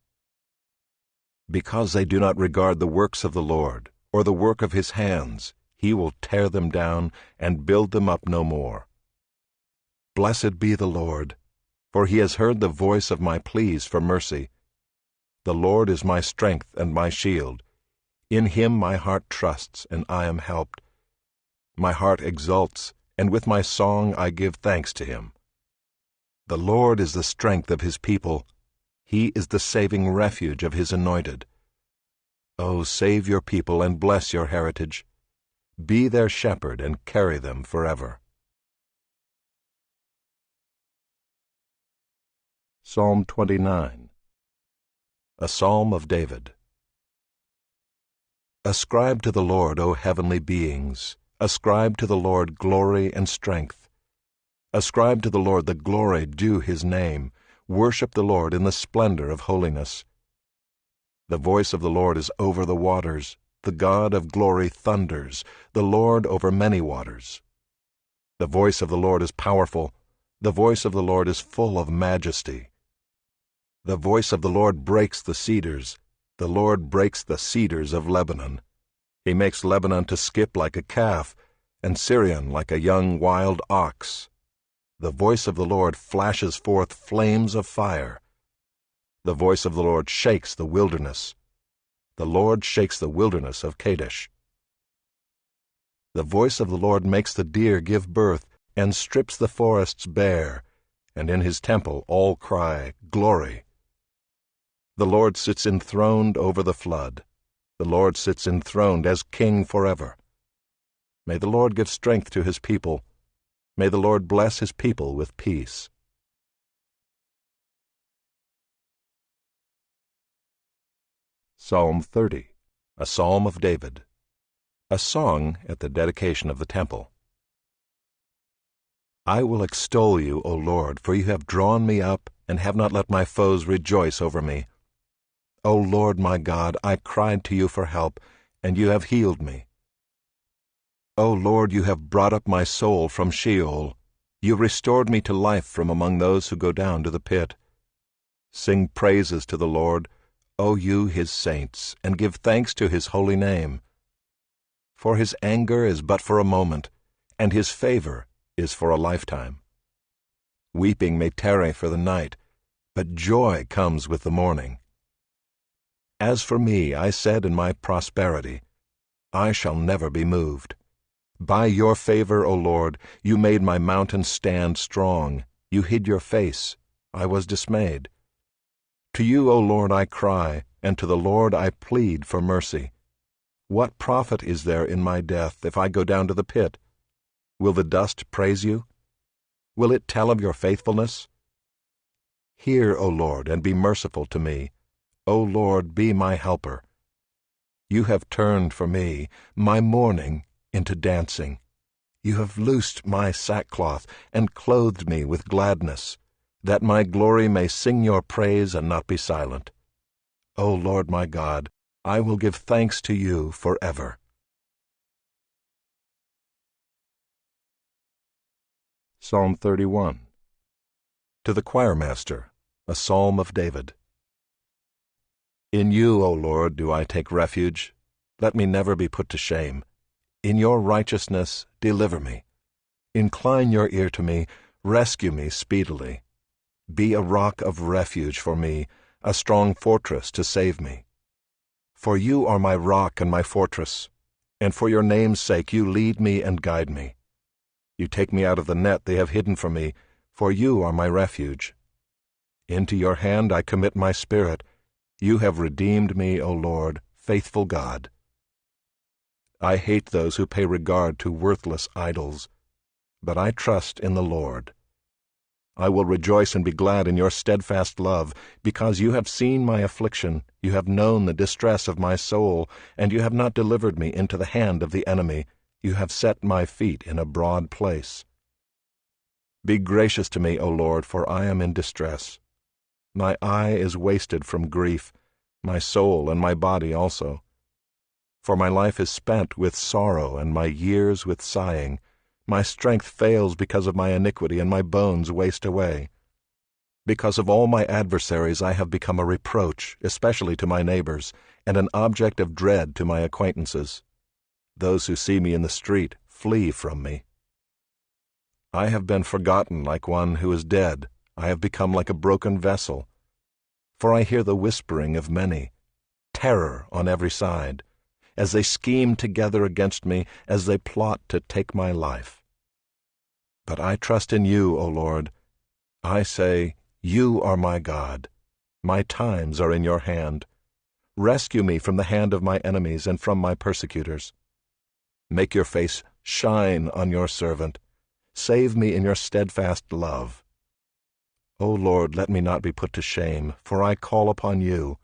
Because they do not regard the works of the Lord, or the work of his hands, he will tear them down and build them up no more. Blessed be the Lord, for he has heard the voice of my pleas for mercy. The Lord is my strength and my shield. In him my heart trusts, and I am helped. My heart exults, and with my song I give thanks to him. The Lord is the strength of his people. He is the saving refuge of his anointed. O save your people and bless your heritage. Be their shepherd and carry them forever. Psalm 29. A Psalm of David. Ascribe to the Lord, O heavenly beings. Ascribe to the Lord glory and strength. Ascribe to the Lord the glory due his name. Worship the Lord in the splendor of holiness. The voice of the Lord is over the waters. The God of glory thunders, the Lord over many waters. The voice of the Lord is powerful. The voice of the Lord is full of majesty. The voice of the Lord breaks the cedars. The Lord breaks the cedars of Lebanon. He makes Lebanon to skip like a calf, and Syrian like a young wild ox. The voice of the Lord flashes forth flames of fire. The voice of the Lord shakes the wilderness. The Lord shakes the wilderness of Kadesh. The voice of the Lord makes the deer give birth, and strips the forests bare, and in his temple all cry, Glory! The Lord sits enthroned over the flood. The Lord sits enthroned as King forever. May the Lord give strength to his people. May the Lord bless his people with peace. Psalm 30, a Psalm of David. A song at the dedication of the temple. I will extol you, O Lord, for you have drawn me up, and have not let my foes rejoice over me. O Lord my God, I cried to you for help, and you have healed me. O Lord, you have brought up my soul from Sheol. You restored me to life from among those who go down to the pit. Sing praises to the Lord, O you his saints, and give thanks to his holy name. For his anger is but for a moment, and his favor is for a lifetime. Weeping may tarry for the night, but joy comes with the morning. As for me, I said in my prosperity, I shall never be moved. By your favor, O Lord, you made my mountain stand strong. You hid your face. I was dismayed. To you, O Lord, I cry, and to the Lord I plead for mercy. What profit is there in my death if I go down to the pit? Will the dust praise you? Will it tell of your faithfulness? Hear, O Lord, and be merciful to me. O Lord, be my helper. You have turned for me my mourning into dancing. You have loosed my sackcloth and clothed me with gladness, that my glory may sing your praise and not be silent. O Lord my God, I will give thanks to you forever. Psalm 31. To the choirmaster, a psalm of David. In you, O Lord, do I take refuge. Let me never be put to shame. In your righteousness, deliver me. Incline your ear to me, rescue me speedily. Be a rock of refuge for me, a strong fortress to save me. For you are my rock and my fortress, and for your name's sake you lead me and guide me. You take me out of the net they have hidden for me, for you are my refuge. Into your hand I commit my spirit. You have redeemed me, O Lord, faithful God. I hate those who pay regard to worthless idols, but I trust in the Lord. I will rejoice and be glad in your steadfast love, because you have seen my affliction, you have known the distress of my soul, and you have not delivered me into the hand of the enemy. You have set my feet in a broad place. Be gracious to me, O Lord, for I am in distress. My eye is wasted from grief, my soul and my body also. For my life is spent with sorrow, and my years with sighing. My strength fails because of my iniquity, and my bones waste away. Because of all my adversaries I have become a reproach, especially to my neighbors, and an object of dread to my acquaintances. Those who see me in the street flee from me. I have been forgotten like one who is dead. I have become like a broken vessel. For I hear the whispering of many, terror on every side, as they scheme together against me, as they plot to take my life. But I trust in you, O Lord. I say, you are my God. My times are in your hand. Rescue me from the hand of my enemies and from my persecutors. Make your face shine on your servant. Save me in your steadfast love. O Lord, let me not be put to shame, for I call upon you.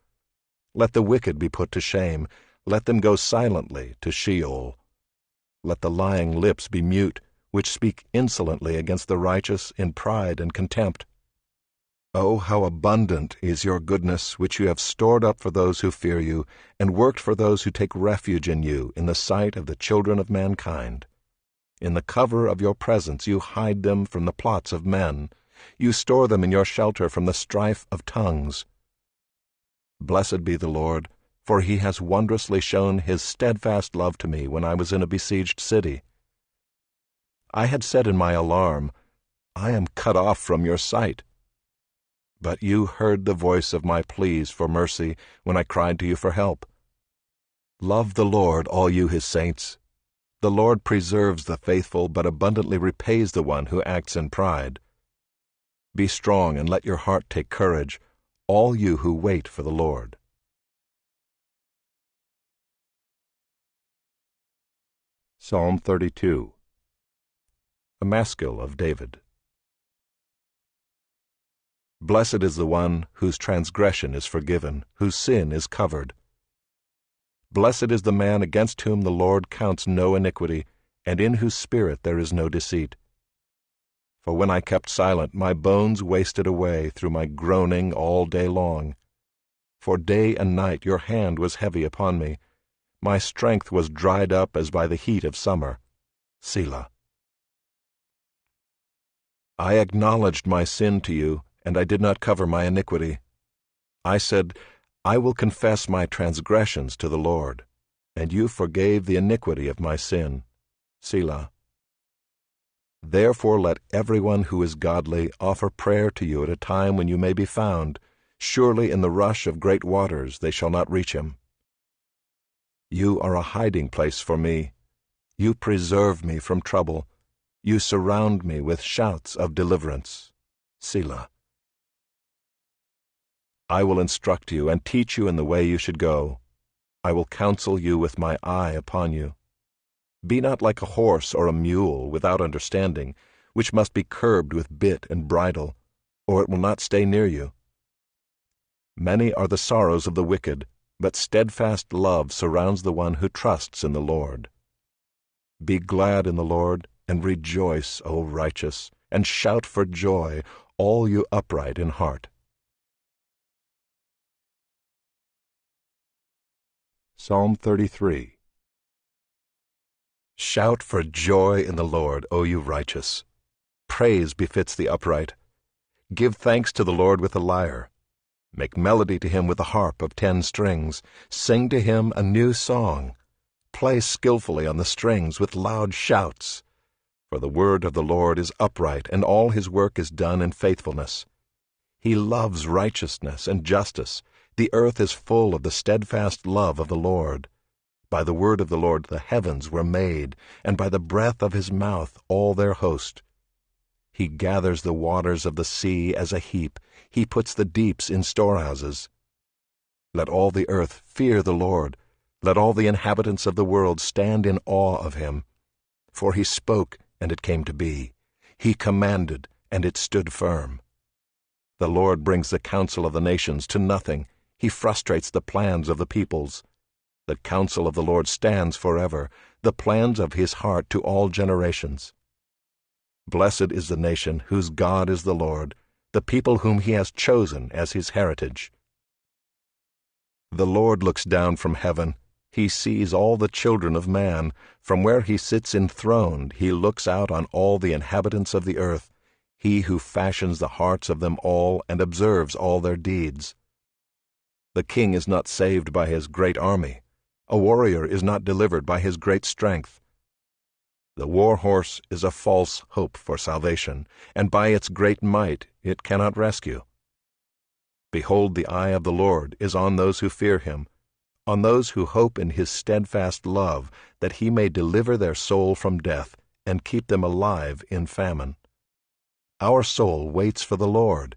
Let the wicked be put to shame. Let them go silently to Sheol. Let the lying lips be mute, which speak insolently against the righteous in pride and contempt. Oh, how abundant is your goodness, which you have stored up for those who fear you, and worked for those who take refuge in you in the sight of the children of mankind. In the cover of your presence you hide them from the plots of men. You store them in your shelter from the strife of tongues. Blessed be the Lord, for he has wondrously shown his steadfast love to me when I was in a besieged city. I had said in my alarm, I am cut off from your sight. But you heard the voice of my pleas for mercy when I cried to you for help. Love the Lord, all you his saints. The Lord preserves the faithful, but abundantly repays the one who acts in pride. Be strong and let your heart take courage, all you who wait for the Lord. Psalm 32. A Maskil of David. Blessed is the one whose transgression is forgiven, whose sin is covered. Blessed is the man against whom the Lord counts no iniquity, and in whose spirit there is no deceit. For when I kept silent, my bones wasted away through my groaning all day long. For day and night your hand was heavy upon me. My strength was dried up as by the heat of summer. Selah. I acknowledged my sin to you, and I did not cover my iniquity. I said, I will confess my transgressions to the Lord, and you forgave the iniquity of my sin. Selah. Therefore let everyone who is godly offer prayer to you at a time when you may be found. Surely in the rush of great waters they shall not reach him. You are a hiding place for me. You preserve me from trouble. You surround me with shouts of deliverance. Selah. I will instruct you and teach you in the way you should go. I will counsel you with my eye upon you. Be not like a horse or a mule without understanding, which must be curbed with bit and bridle, or it will not stay near you. Many are the sorrows of the wicked, but steadfast love surrounds the one who trusts in the Lord. Be glad in the Lord, and rejoice, O righteous, and shout for joy, all you upright in heart. Psalm 33. Shout for joy in the Lord, O you righteous. Praise befits the upright. Give thanks to the Lord with a lyre. Make melody to him with a harp of 10 strings. Sing to him a new song. Play skillfully on the strings with loud shouts. For the word of the Lord is upright, and all his work is done in faithfulness. He loves righteousness and justice. The earth is full of the steadfast love of the Lord. By the word of the Lord the heavens were made, and by the breath of his mouth all their host. He gathers the waters of the sea as a heap. He puts the deeps in storehouses. Let all the earth fear the Lord. Let all the inhabitants of the world stand in awe of him. For he spoke, and it came to be. He commanded, and it stood firm. The Lord brings the counsel of the nations to nothing. He frustrates the plans of the peoples. The counsel of the Lord stands forever, the plans of his heart to all generations. Blessed is the nation whose God is the Lord, the people whom he has chosen as his heritage. The Lord looks down from heaven. He sees all the children of man. From where he sits enthroned, he looks out on all the inhabitants of the earth, he who fashions the hearts of them all and observes all their deeds. The king is not saved by his great army. A warrior is not delivered by his great strength. The war horse is a false hope for salvation, and by its great might it cannot rescue. Behold, the eye of the Lord is on those who fear him, on those who hope in his steadfast love, that he may deliver their soul from death and keep them alive in famine. Our soul waits for the Lord.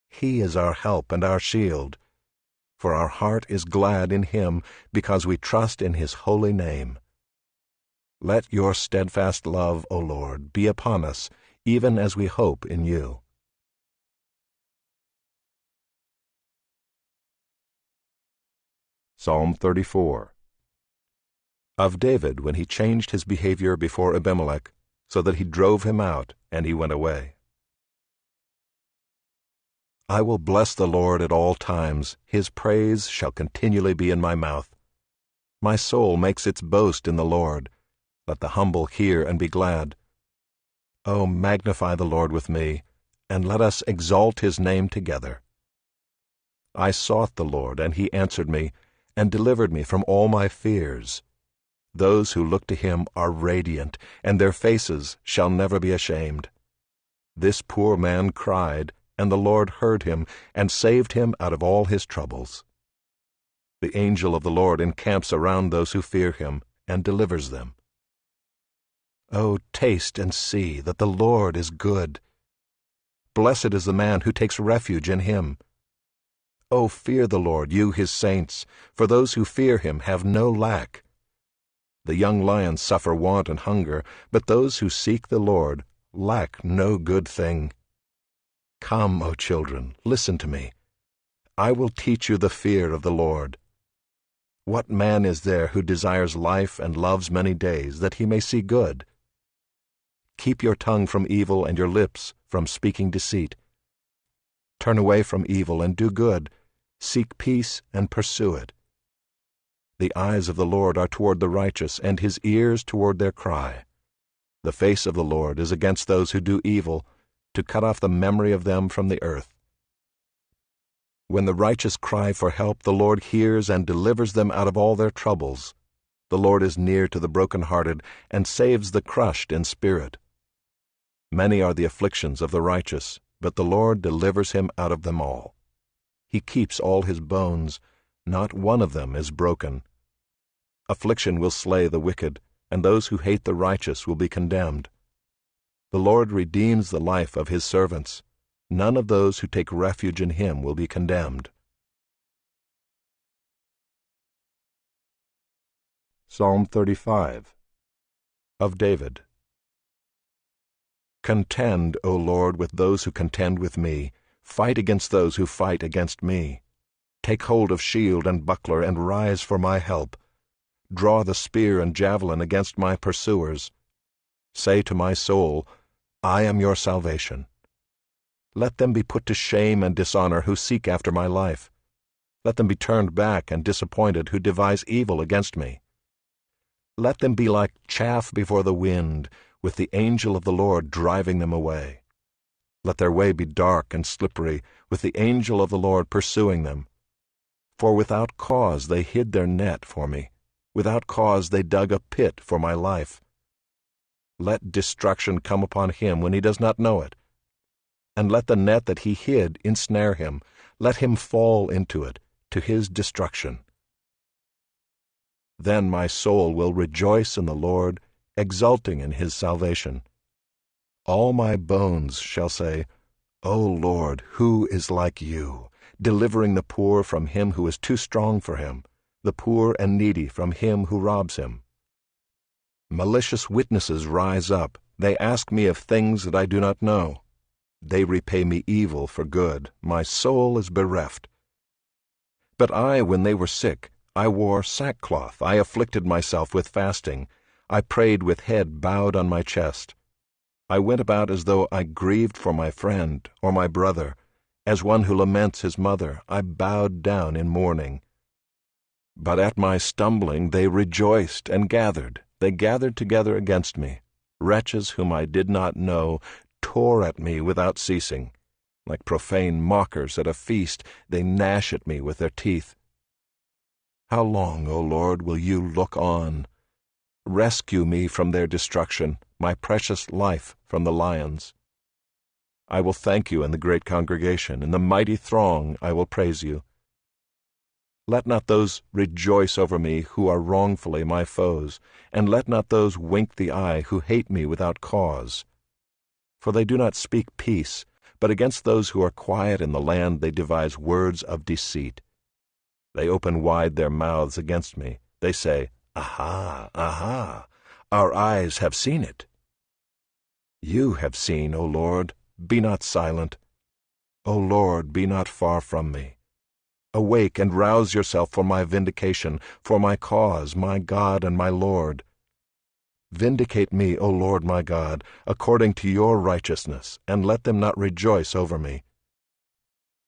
He is our help and our shield. For our heart is glad in him, because we trust in his holy name. Let your steadfast love, O Lord, be upon us, even as we hope in you. Psalm 34. Of David, when he changed his behavior before Abimelech, so that he drove him out, and he went away. I will bless the Lord at all times. His praise shall continually be in my mouth. My soul makes its boast in the Lord. Let the humble hear and be glad. O magnify the Lord with me, and let us exalt his name together. I sought the Lord, and he answered me, and delivered me from all my fears. Those who look to him are radiant, and their faces shall never be ashamed. This poor man cried, and the Lord heard him, and saved him out of all his troubles. The angel of the Lord encamps around those who fear him, and delivers them. Oh, taste and see that the Lord is good. Blessed is the man who takes refuge in him. Oh, fear the Lord, you his saints, for those who fear him have no lack. The young lions suffer want and hunger, but those who seek the Lord lack no good thing. Come, O children, listen to me. I will teach you the fear of the Lord. What man is there who desires life and loves many days, that he may see good? Keep your tongue from evil and your lips from speaking deceit. Turn away from evil and do good. Seek peace and pursue it. The eyes of the Lord are toward the righteous, and his ears toward their cry. The face of the Lord is against those who do evil, to cut off the memory of them from the earth. When the righteous cry for help, the Lord hears and delivers them out of all their troubles. The Lord is near to the brokenhearted and saves the crushed in spirit. Many are the afflictions of the righteous, but the Lord delivers him out of them all. He keeps all his bones, not one of them is broken. Affliction will slay the wicked, and those who hate the righteous will be condemned. The Lord redeems the life of his servants. None of those who take refuge in him will be condemned. Psalm 35 of David. Contend, O Lord, with those who contend with me. Fight against those who fight against me. Take hold of shield and buckler, and rise for my help. Draw the spear and javelin against my pursuers. Say to my soul, I am your salvation. Let them be put to shame and dishonor who seek after my life. Let them be turned back and disappointed who devise evil against me. Let them be like chaff before the wind, with the angel of the Lord driving them away. Let their way be dark and slippery, with the angel of the Lord pursuing them. For without cause they hid their net for me. Without cause they dug a pit for my life. Let destruction come upon him when he does not know it. And let the net that he hid ensnare him. Let him fall into it, to his destruction. Then my soul will rejoice in the Lord, exulting in his salvation. All my bones shall say, O Lord, who is like you, delivering the poor from him who is too strong for him, the poor and needy from him who robs him. Malicious witnesses rise up. They ask me of things that I do not know. They repay me evil for good. My soul is bereft. But I, when they were sick, I wore sackcloth. I afflicted myself with fasting. I prayed with head bowed on my chest. I went about as though I grieved for my friend or my brother. As one who laments his mother, I bowed down in mourning. But at my stumbling they rejoiced and gathered. They gathered together against me. Wretches whom I did not know tore at me without ceasing. Like profane mockers at a feast, they gnash at me with their teeth. How long, O Lord, will you look on? Rescue me from their destruction, my precious life from the lions. I will thank you in the great congregation. In the mighty throng I will praise you. Let not those rejoice over me who are wrongfully my foes, and let not those wink the eye who hate me without cause. For they do not speak peace, but against those who are quiet in the land they devise words of deceit. They open wide their mouths against me. They say, Aha, aha, our eyes have seen it. You have seen, O Lord, be not silent. O Lord, be not far from me. Awake and rouse yourself for my vindication, for my cause, my God and my Lord. Vindicate me, O Lord my God, according to your righteousness, and let them not rejoice over me.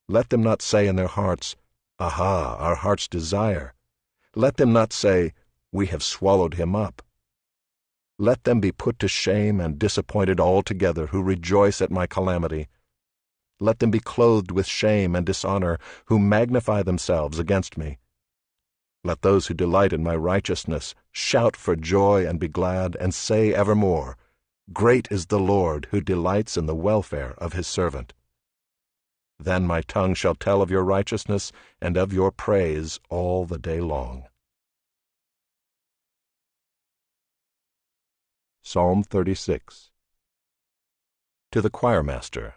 Let them not say in their hearts, Aha, our heart's desire. Let them not say, We have swallowed him up. Let them be put to shame and disappointed altogether who rejoice at my calamity. Let them be clothed with shame and dishonor who magnify themselves against me. Let those who delight in my righteousness shout for joy and be glad, and say evermore, Great is the Lord who delights in the welfare of his servant. Then my tongue shall tell of your righteousness and of your praise all the day long. Psalm 36. To the choirmaster,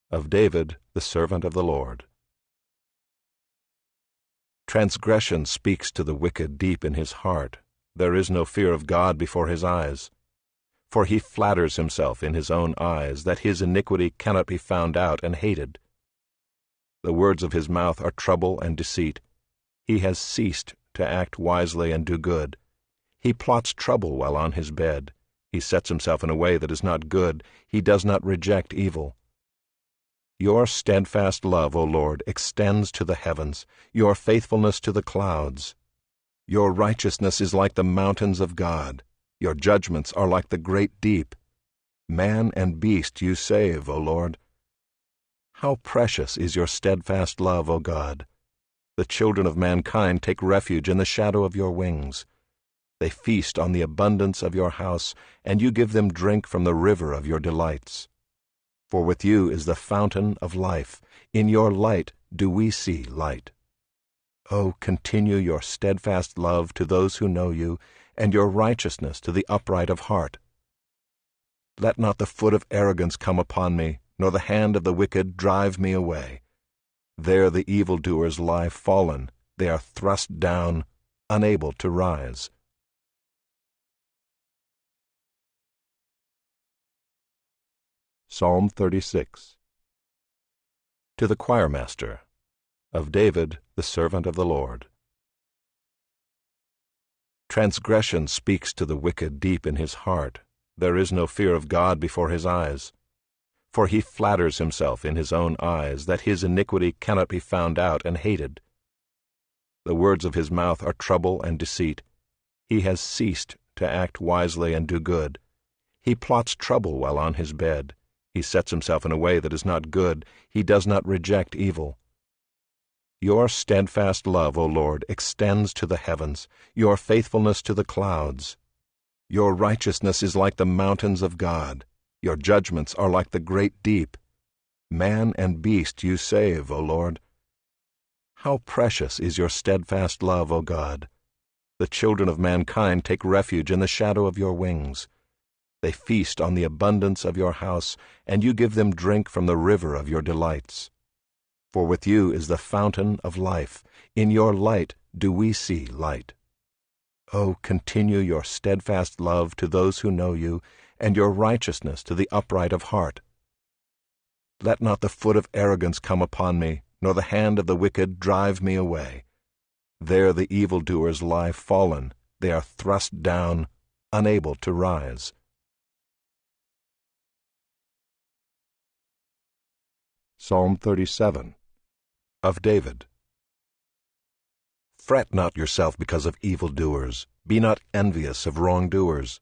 of David, the servant of the Lord. Transgression speaks to the wicked deep in his heart. There is no fear of God before his eyes. For he flatters himself in his own eyes that his iniquity cannot be found out and hated. The words of his mouth are trouble and deceit. He has ceased to act wisely and do good. He plots trouble while on his bed. He sets himself in a way that is not good. He does not reject evil. Your steadfast love, O Lord, extends to the heavens, your faithfulness to the clouds. Your righteousness is like the mountains of God. Your judgments are like the great deep. Man and beast you save, O Lord. How precious is your steadfast love, O God! The children of mankind take refuge in the shadow of your wings. They feast on the abundance of your house, and you give them drink from the river of your delights. For with you is the fountain of life. In your light do we see light. Oh, continue your steadfast love to those who know you, and your righteousness to the upright of heart. Let not the foot of arrogance come upon me, nor the hand of the wicked drive me away. There the evildoers lie fallen. They are thrust down, unable to rise. Psalm 36. To the choirmaster, of David, the servant of the Lord. Transgression speaks to the wicked deep in his heart. There is no fear of God before his eyes. For he flatters himself in his own eyes that his iniquity cannot be found out and hated. The words of his mouth are trouble and deceit. He has ceased to act wisely and do good. He plots trouble while on his bed. He sets himself in a way that is not good. He does not reject evil. Your steadfast love, O Lord, extends to the heavens, your faithfulness to the clouds. Your righteousness is like the mountains of God. Your judgments are like the great deep. Man and beast you save, O Lord. How precious is your steadfast love, O God! The children of mankind take refuge in the shadow of your wings. They feast on the abundance of your house, and you give them drink from the river of your delights. For with you is the fountain of life. In your light do we see light. Oh, continue your steadfast love to those who know you, and your righteousness to the upright of heart. Let not the foot of arrogance come upon me, nor the hand of the wicked drive me away. There the evildoers lie fallen. They are thrust down, unable to rise. Psalm 37. Of David. Fret not yourself because of evildoers. Be not envious of wrongdoers.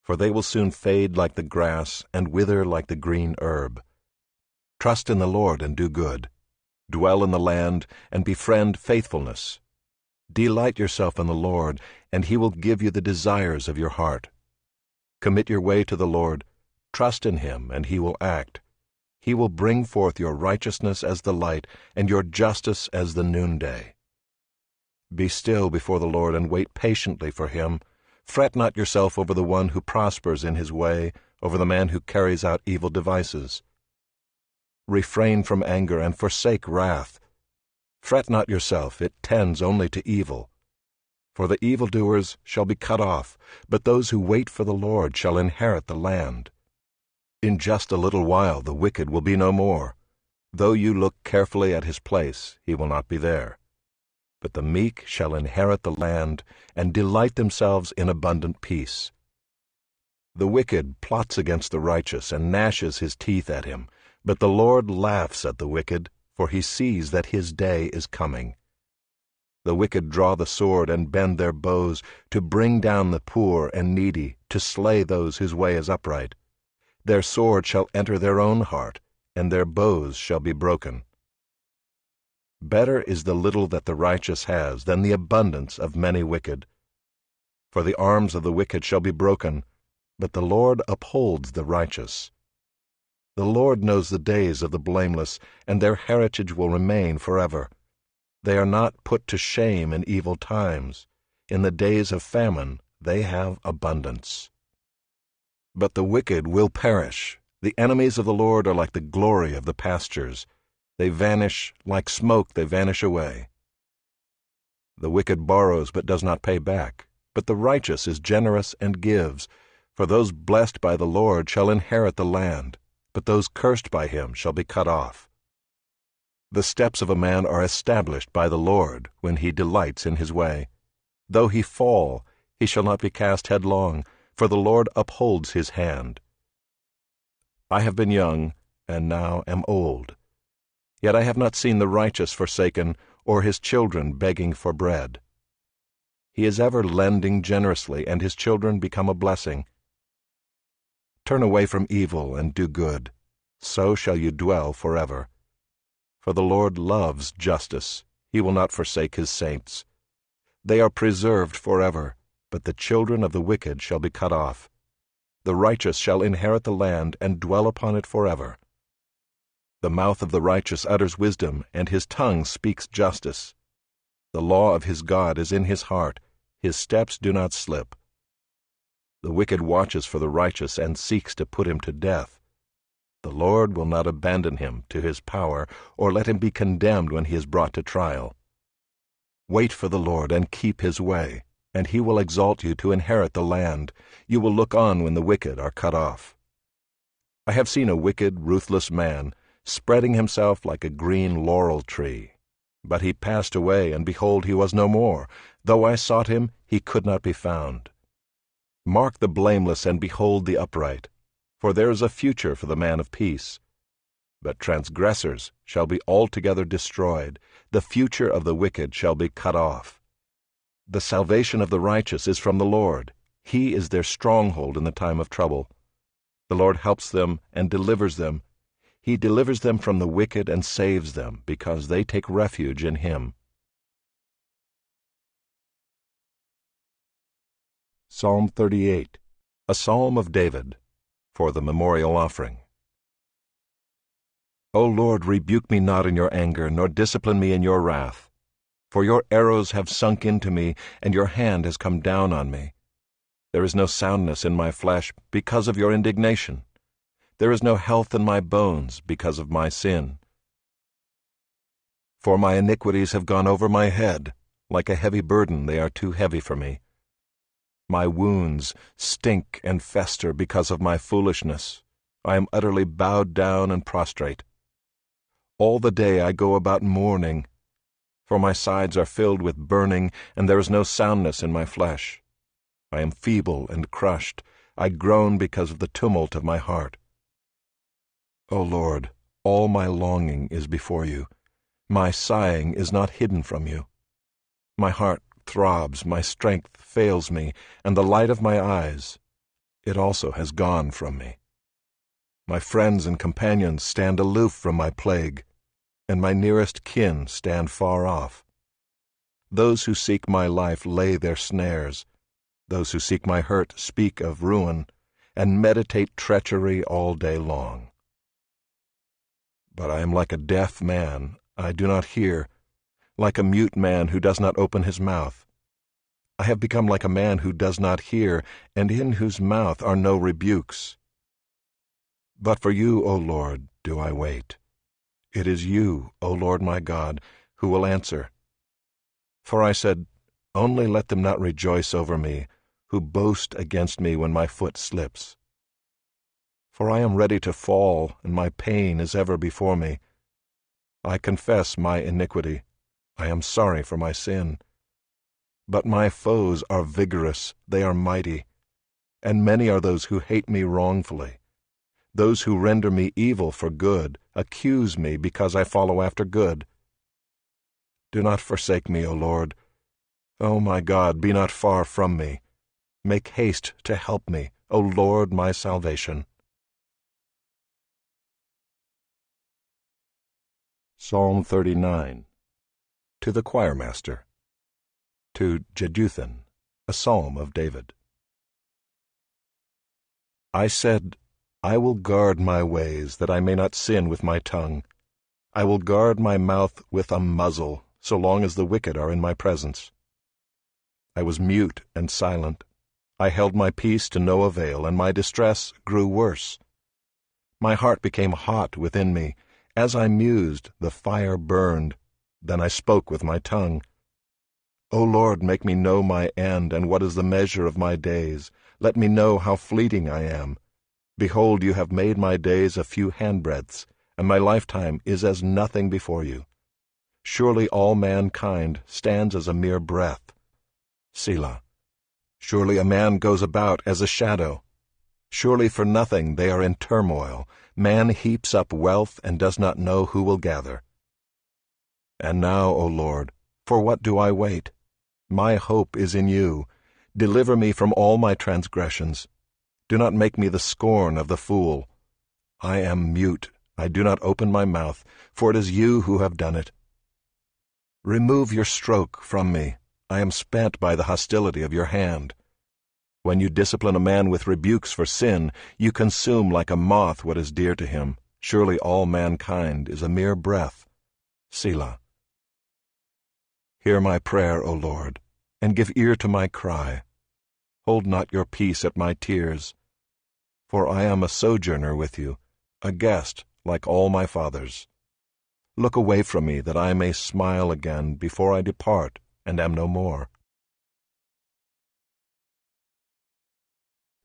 For they will soon fade like the grass and wither like the green herb. Trust in the Lord and do good. Dwell in the land and befriend faithfulness. Delight yourself in the Lord, and he will give you the desires of your heart. Commit your way to the Lord. Trust in him, and he will act. He will bring forth your righteousness as the light, and your justice as the noonday. Be still before the Lord, and wait patiently for him. Fret not yourself over the one who prospers in his way, over the man who carries out evil devices. Refrain from anger and forsake wrath. Fret not yourself, it tends only to evil. For the evildoers shall be cut off, but those who wait for the Lord shall inherit the land. In just a little while the wicked will be no more. Though you look carefully at his place, he will not be there. But the meek shall inherit the land, and delight themselves in abundant peace. The wicked plots against the righteous, and gnashes his teeth at him. But the Lord laughs at the wicked, for he sees that his day is coming. The wicked draw the sword and bend their bows, to bring down the poor and needy, to slay those whose way is upright. Their sword shall enter their own heart, and their bows shall be broken. Better is the little that the righteous has than the abundance of many wicked. For the arms of the wicked shall be broken, but the Lord upholds the righteous. The Lord knows the days of the blameless, and their heritage will remain forever. They are not put to shame in evil times. In the days of famine they have abundance. but the wicked will perish. The enemies of the Lord are like the glory of the pastures. They vanish like smoke, they vanish away. The wicked borrows but does not pay back, but the righteous is generous and gives. For those blessed by the Lord shall inherit the land, but those cursed by him shall be cut off. The steps of a man are established by the Lord when he delights in his way. Though he fall, he shall not be cast headlong, for the Lord upholds his hand. I have been young, and now am old. Yet I have not seen the righteous forsaken, or his children begging for bread. He is ever lending generously, and his children become a blessing. Turn away from evil and do good, so shall you dwell forever. For the Lord loves justice, he will not forsake his saints. They are preserved forever, but the children of the wicked shall be cut off. The righteous shall inherit the land and dwell upon it forever. The mouth of the righteous utters wisdom, and his tongue speaks justice. The law of his God is in his heart, his steps do not slip. The wicked watches for the righteous and seeks to put him to death. The Lord will not abandon him to his power, or let him be condemned when he is brought to trial. Wait for the Lord and keep his way, and he will exalt you to inherit the land. You will look on when the wicked are cut off. I have seen a wicked, ruthless man, spreading himself like a green laurel tree. But he passed away, and behold, he was no more. Though I sought him, he could not be found. Mark the blameless and behold the upright, for there is a future for the man of peace. But transgressors shall be altogether destroyed, the future of the wicked shall be cut off. The salvation of the righteous is from the Lord. He is their stronghold in the time of trouble. The Lord helps them and delivers them. He delivers them from the wicked and saves them, because they take refuge in him. Psalm 38, a psalm of David, for the memorial offering. O Lord, rebuke me not in your anger, nor discipline me in your wrath. For your arrows have sunk into me, and your hand has come down on me. There is no soundness in my flesh because of your indignation. There is no health in my bones because of my sin. For my iniquities have gone over my head. Like a heavy burden, they are too heavy for me. My wounds stink and fester because of my foolishness. I am utterly bowed down and prostrate. All the day I go about mourning, for my sides are filled with burning, and there is no soundness in my flesh. I am feeble and crushed. I groan because of the tumult of my heart. O Lord, all my longing is before you. My sighing is not hidden from you. My heart throbs, my strength fails me, and the light of my eyes, it also has gone from me. My friends and companions stand aloof from my plague, and my nearest kin stand far off. Those who seek my life lay their snares. Those who seek my hurt speak of ruin, and meditate treachery all day long. But I am like a deaf man, I do not hear, like a mute man who does not open his mouth. I have become like a man who does not hear, and in whose mouth are no rebukes. But for you, O Lord, do I wait. It is you, O Lord my God, who will answer. For I said, only let them not rejoice over me, who boast against me when my foot slips. For I am ready to fall, and my pain is ever before me. I confess my iniquity. I am sorry for my sin. But my foes are vigorous, they are mighty, and many are those who hate me wrongfully. Those who render me evil for good accuse me because I follow after good. Do not forsake me, O Lord. O my God, be not far from me. Make haste to help me, O Lord, my salvation. Psalm 39, to the choirmaster. To Jeduthun, a psalm of David. I said, I will guard my ways, that I may not sin with my tongue. I will guard my mouth with a muzzle, so long as the wicked are in my presence. I was mute and silent. I held my peace to no avail, and my distress grew worse. My heart became hot within me. As I mused, the fire burned. Then I spoke with my tongue. O Lord, make me know my end, and what is the measure of my days. Let me know how fleeting I am. Behold, you have made my days a few handbreadths, and my lifetime is as nothing before you. Surely all mankind stands as a mere breath. Selah. Surely a man goes about as a shadow. Surely for nothing they are in turmoil. Man heaps up wealth and does not know who will gather. And now, O Lord, for what do I wait? My hope is in you. Deliver me from all my transgressions. Do not make me the scorn of the fool. I am mute. I do not open my mouth, for it is you who have done it. Remove your stroke from me. I am spent by the hostility of your hand. When you discipline a man with rebukes for sin, you consume like a moth what is dear to him. Surely all mankind is a mere breath. Selah. Hear my prayer, O Lord, and give ear to my cry. Hold not your peace at my tears. For I am a sojourner with you, a guest like all my fathers. Look away from me, that I may smile again before I depart and am no more.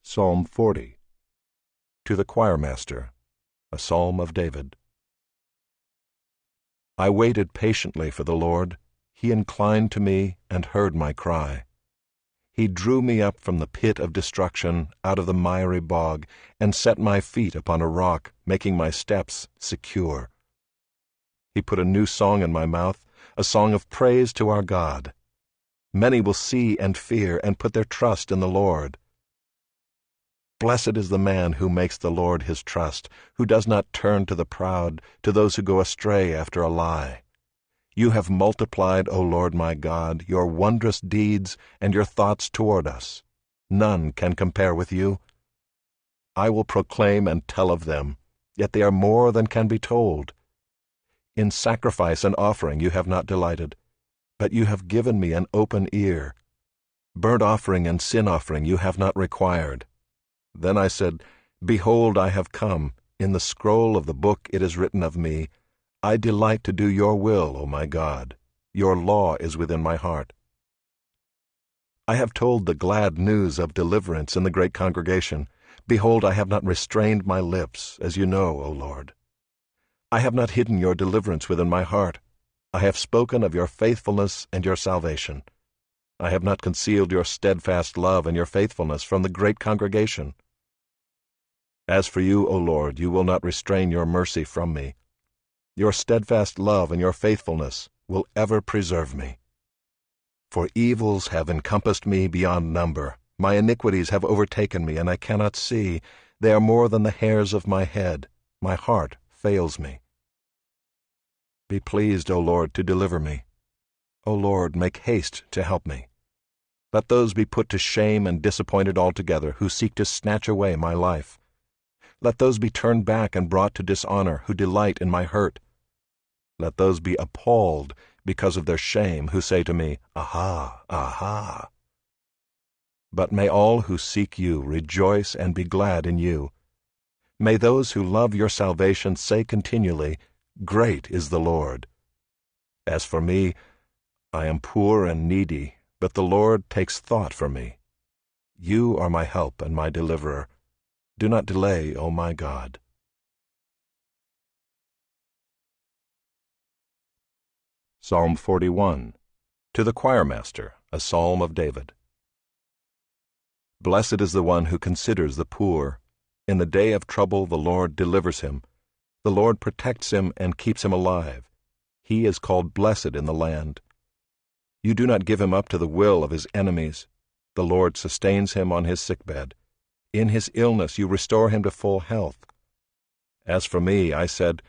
Psalm 40. To the choirmaster, a psalm of David. I waited patiently for the Lord. He inclined to me and heard my cry. He drew me up from the pit of destruction, out of the miry bog, and set my feet upon a rock, making my steps secure. He put a new song in my mouth, a song of praise to our God. Many will see and fear and put their trust in the Lord. Blessed is the man who makes the Lord his trust, who does not turn to the proud, to those who go astray after a lie. You have multiplied, O Lord my God, your wondrous deeds and your thoughts toward us. None can compare with you. I will proclaim and tell of them, yet they are more than can be told. In sacrifice and offering you have not delighted, but you have given me an open ear. Burnt offering and sin offering you have not required. Then I said, Behold, I have come. In the scroll of the book it is written of me, I delight to do your will, O my God. Your law is within my heart. I have told the glad news of deliverance in the great congregation. Behold, I have not restrained my lips, as you know, O Lord. I have not hidden your deliverance within my heart. I have spoken of your faithfulness and your salvation. I have not concealed your steadfast love and your faithfulness from the great congregation. As for you, O Lord, you will not restrain your mercy from me. Your steadfast love and your faithfulness will ever preserve me. For evils have encompassed me beyond number. My iniquities have overtaken me, and I cannot see. They are more than the hairs of my head. My heart fails me. Be pleased, O Lord, to deliver me. O Lord, make haste to help me. Let those be put to shame and disappointed altogether who seek to snatch away my life. Let those be turned back and brought to dishonor who delight in my hurt. Let those be appalled because of their shame who say to me, Aha, aha. But may all who seek you rejoice and be glad in you. May those who love your salvation say continually, Great is the Lord. As for me, I am poor and needy, but the Lord takes thought for me. You are my help and my deliverer. Do not delay, O my God. Psalm 41. To the choirmaster, a psalm of David. Blessed is the one who considers the poor. In the day of trouble the Lord delivers him. The Lord protects him and keeps him alive. He is called blessed in the land. You do not give him up to the will of his enemies. The Lord sustains him on his sickbed. In his illness you restore him to full health. As for me, I said,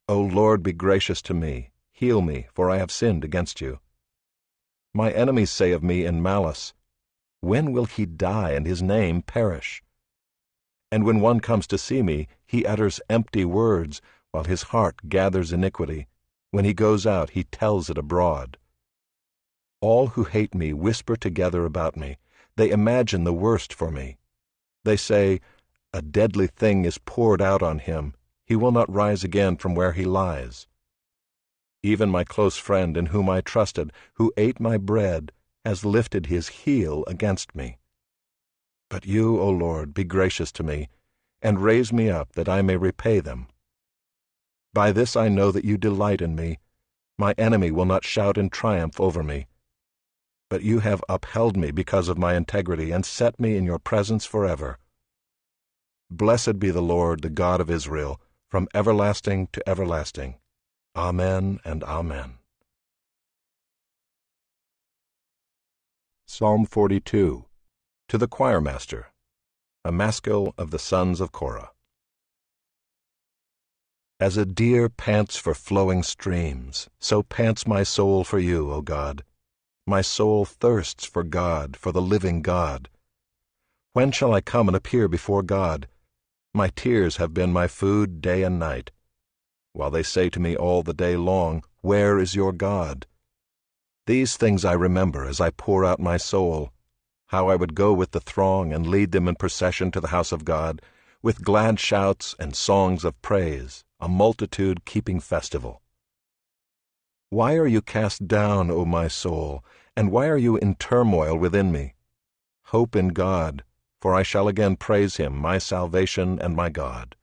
O Lord, be gracious to me. Heal me, for I have sinned against you. My enemies say of me in malice, When will he die and his name perish? And when one comes to see me, he utters empty words, while his heart gathers iniquity. When he goes out, he tells it abroad. All who hate me whisper together about me. They imagine the worst for me. They say, "A deadly thing is poured out on him. He will not rise again from where he lies." Even my close friend in whom I trusted, who ate my bread, has lifted his heel against me. But you, O Lord, be gracious to me, and raise me up that I may repay them. By this I know that you delight in me. My enemy will not shout in triumph over me. But you have upheld me because of my integrity, and set me in your presence forever. Blessed be the Lord, the God of Israel, from everlasting to everlasting. Amen and Amen. Psalm 42. To the choirmaster, a maskil of the sons of Korah. As a deer pants for flowing streams, so pants my soul for you, O God. My soul thirsts for God, for the living God. When shall I come and appear before God? My tears have been my food day and night, while they say to me all the day long, "Where is your God?" These things I remember as I pour out my soul, how I would go with the throng and lead them in procession to the house of God, with glad shouts and songs of praise, a multitude keeping festival. Why are you cast down, O my soul, and why are you in turmoil within me? Hope in God, for I shall again praise him, my salvation and my God.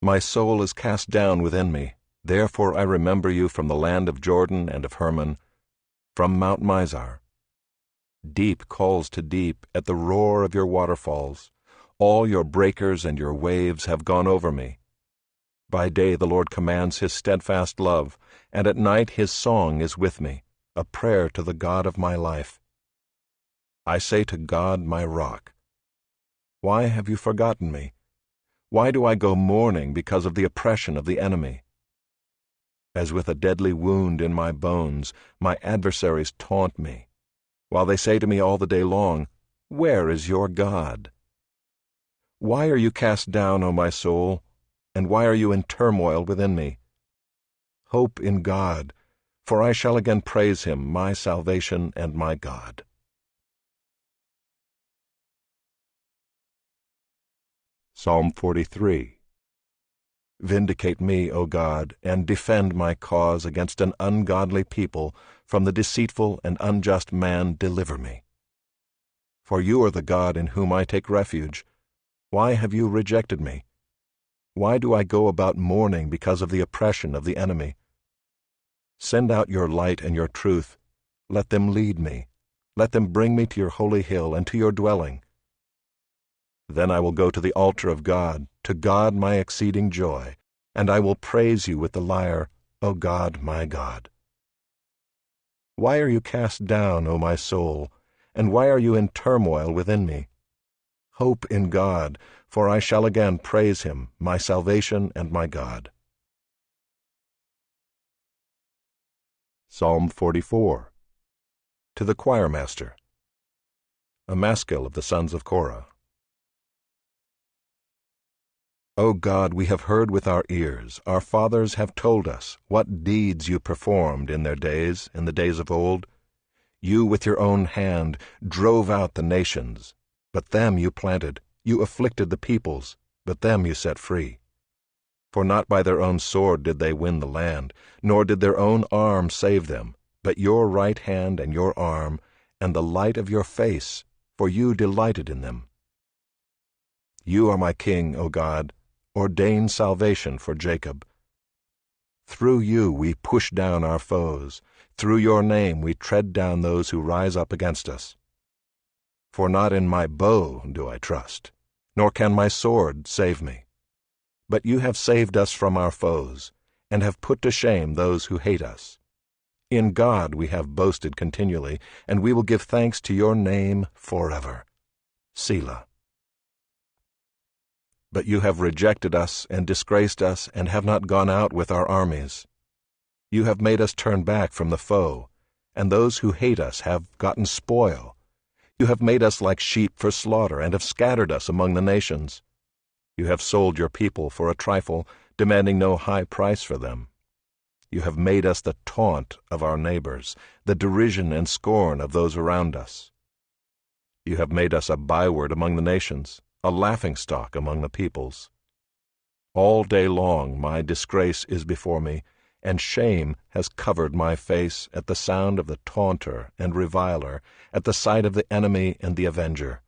My soul is cast down within me, therefore I remember you from the land of Jordan and of Hermon, from Mount Mizar. Deep calls to deep at the roar of your waterfalls. All your breakers and your waves have gone over me. By day the Lord commands his steadfast love, and at night his song is with me, a prayer to the God of my life. I say to God, my rock, "Why have you forgotten me? Why do I go mourning because of the oppression of the enemy?" As with a deadly wound in my bones, my adversaries taunt me, while they say to me all the day long, "Where is your God?" Why are you cast down, O my soul, and why are you in turmoil within me? Hope in God, for I shall again praise him, my salvation and my God. Psalm 43. Vindicate me, O God, and defend my cause against an ungodly people. From the deceitful and unjust man deliver me. For you are the God in whom I take refuge. Why have you rejected me? Why do I go about mourning because of the oppression of the enemy? Send out your light and your truth. Let them lead me. Let them bring me to your holy hill and to your dwelling. Then I will go to the altar of God, to God my exceeding joy, and I will praise you with the lyre, O God, my God. Why are you cast down, O my soul, and why are you in turmoil within me? Hope in God, for I shall again praise him, my salvation and my God. Psalm 44. To the choirmaster, a maskil of the sons of Korah. O God, we have heard with our ears, our fathers have told us, what deeds you performed in their days, in the days of old. You with your own hand drove out the nations, but them you planted. You afflicted the peoples, but them you set free. For not by their own sword did they win the land, nor did their own arm save them, but your right hand and your arm, and the light of your face, for you delighted in them. You are my King, O God. Ordain salvation for Jacob. Through you we push down our foes. Through your name we tread down those who rise up against us. For not in my bow do I trust, nor can my sword save me. But you have saved us from our foes, and have put to shame those who hate us. In God we have boasted continually, and we will give thanks to your name forever. Selah. But you have rejected us and disgraced us, and have not gone out with our armies. You have made us turn back from the foe, and those who hate us have gotten spoil. You have made us like sheep for slaughter, and have scattered us among the nations. You have sold your people for a trifle, demanding no high price for them. You have made us the taunt of our neighbors, the derision and scorn of those around us. You have made us a byword among the nations, a laughingstock among the peoples. All day long my disgrace is before me, and shame has covered my face at the sound of the taunter and reviler, at the sight of the enemy and the avenger.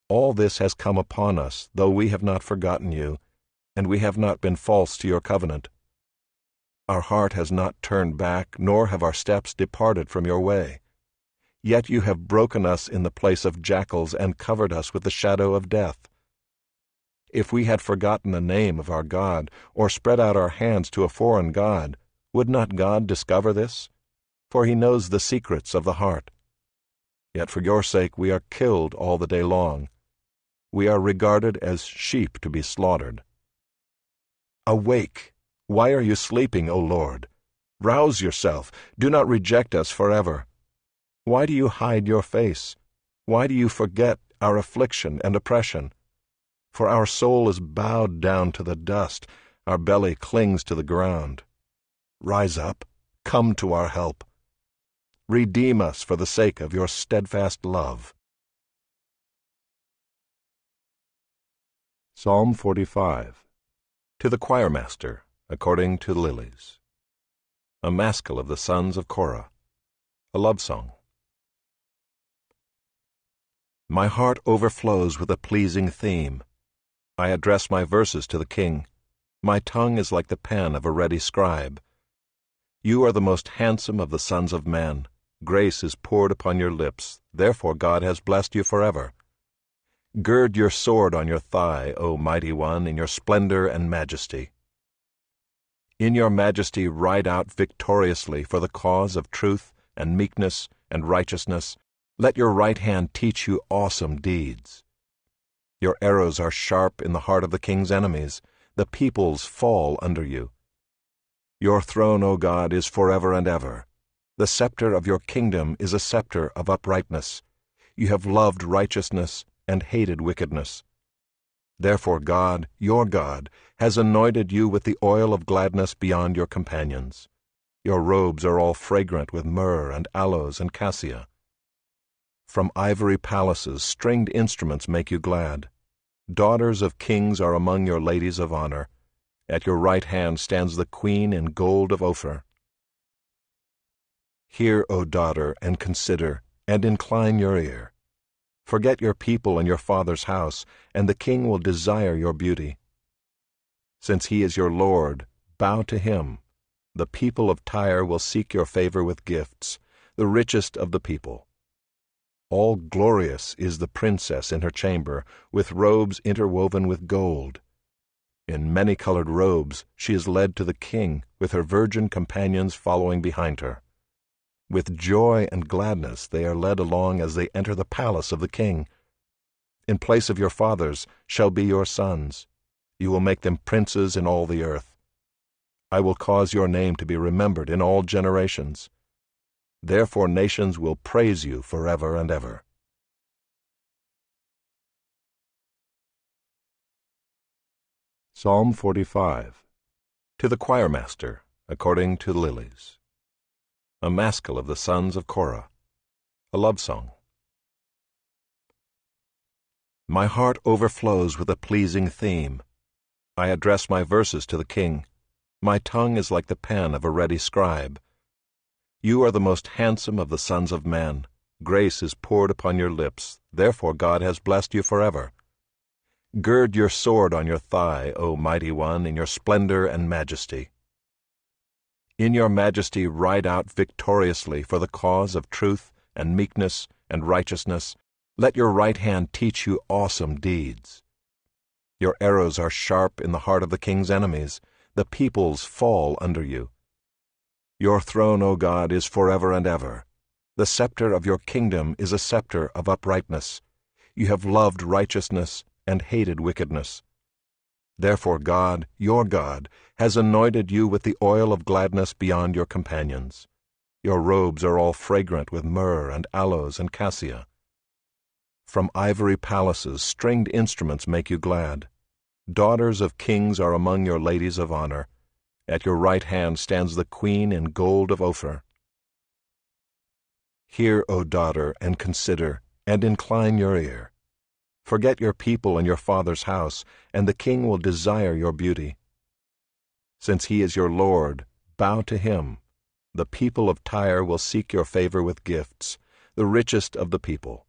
All this has come upon us, though we have not forgotten you, and we have not been false to your covenant. Our heart has not turned back, nor have our steps departed from your way. Yet you have broken us in the place of jackals and covered us with the shadow of death. If we had forgotten the name of our God, or spread out our hands to a foreign god, would not God discover this? For he knows the secrets of the heart. Yet for your sake we are killed all the day long. We are regarded as sheep to be slaughtered. Awake! Why are you sleeping, O Lord? Rouse yourself. Do not reject us forever. Why do you hide your face? Why do you forget our affliction and oppression? For our soul is bowed down to the dust, our belly clings to the ground. Rise up, come to our help. Redeem us for the sake of your steadfast love. Psalm 45. To the choirmaster, according to lilies. A maskil of the sons of Korah. A love song. My heart overflows with a pleasing theme. I address my verses to the king. My tongue is like the pen of a ready scribe. You are the most handsome of the sons of men. Grace is poured upon your lips, therefore God has blessed you forever. Gird your sword on your thigh, O mighty one, in your splendor and majesty. In your majesty ride out victoriously for the cause of truth and meekness and righteousness. Let your right hand teach you awesome deeds. Your arrows are sharp in the heart of the king's enemies. The peoples fall under you. Your throne, O God, is forever and ever. The scepter of your kingdom is a scepter of uprightness. You have loved righteousness and hated wickedness. Therefore God, your God, has anointed you with the oil of gladness beyond your companions. Your robes are all fragrant with myrrh and aloes and cassia. From ivory palaces stringed instruments make you glad. Daughters of kings are among your ladies of honor. At your right hand stands the queen in gold of Ophir. Hear, O daughter, and consider, and incline your ear. Forget your people and your father's house, and the king will desire your beauty. Since he is your Lord, bow to him. The people of Tyre will seek your favor with gifts, the richest of the people. All glorious is the princess in her chamber, with robes interwoven with gold. In many-colored robes she is led to the king, with her virgin companions following behind her. With joy and gladness they are led along as they enter the palace of the king. In place of your fathers shall be your sons. You will make them princes in all the earth. I will cause your name to be remembered in all generations. Therefore nations will praise you forever and ever. Psalm 45. To the choirmaster, according to lilies. A maskil of the sons of Korah. A love song. My heart overflows with a pleasing theme. I address my verses to the king. My tongue is like the pen of a ready scribe. You are the most handsome of the sons of men. Grace is poured upon your lips, therefore God has blessed you forever. Gird your sword on your thigh, O mighty one, in your splendor and majesty. In your majesty ride out victoriously for the cause of truth and meekness and righteousness. Let your right hand teach you awesome deeds. Your arrows are sharp in the heart of the king's enemies. The peoples fall under you. Your throne, O God, is forever and ever. The scepter of your kingdom is a scepter of uprightness. You have loved righteousness and hated wickedness. Therefore God, your God, has anointed you with the oil of gladness beyond your companions. Your robes are all fragrant with myrrh and aloes and cassia. From ivory palaces stringed instruments make you glad. Daughters of kings are among your ladies of honor. At your right hand stands the queen in gold of Ophir. Hear, O daughter, and consider, and incline your ear. Forget your people and your father's house, and the king will desire your beauty. Since he is your Lord, bow to him. The people of Tyre will seek your favor with gifts, the richest of the people.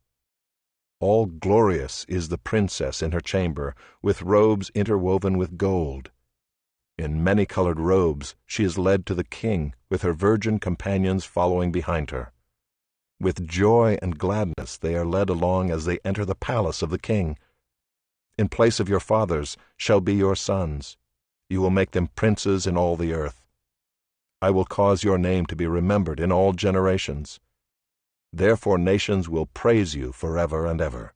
All glorious is the princess in her chamber, with robes interwoven with gold. In many-colored robes she is led to the king, with her virgin companions following behind her. With joy and gladness they are led along as they enter the palace of the king. In place of your fathers shall be your sons. You will make them princes in all the earth. I will cause your name to be remembered in all generations. Therefore nations will praise you forever and ever.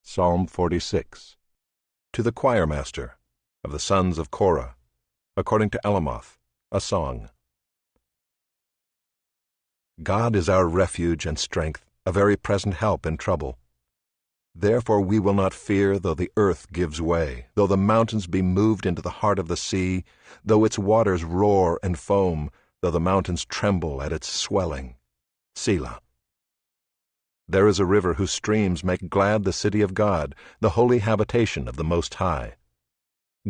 Psalm 46. To the choirmaster of the sons of Korah, according to Elamoth, a song. God is our refuge and strength, a very present help in trouble. Therefore we will not fear, though the earth gives way, though the mountains be moved into the heart of the sea, though its waters roar and foam, though the mountains tremble at its swelling. Selah. There is a river whose streams make glad the city of God, the holy habitation of the Most High.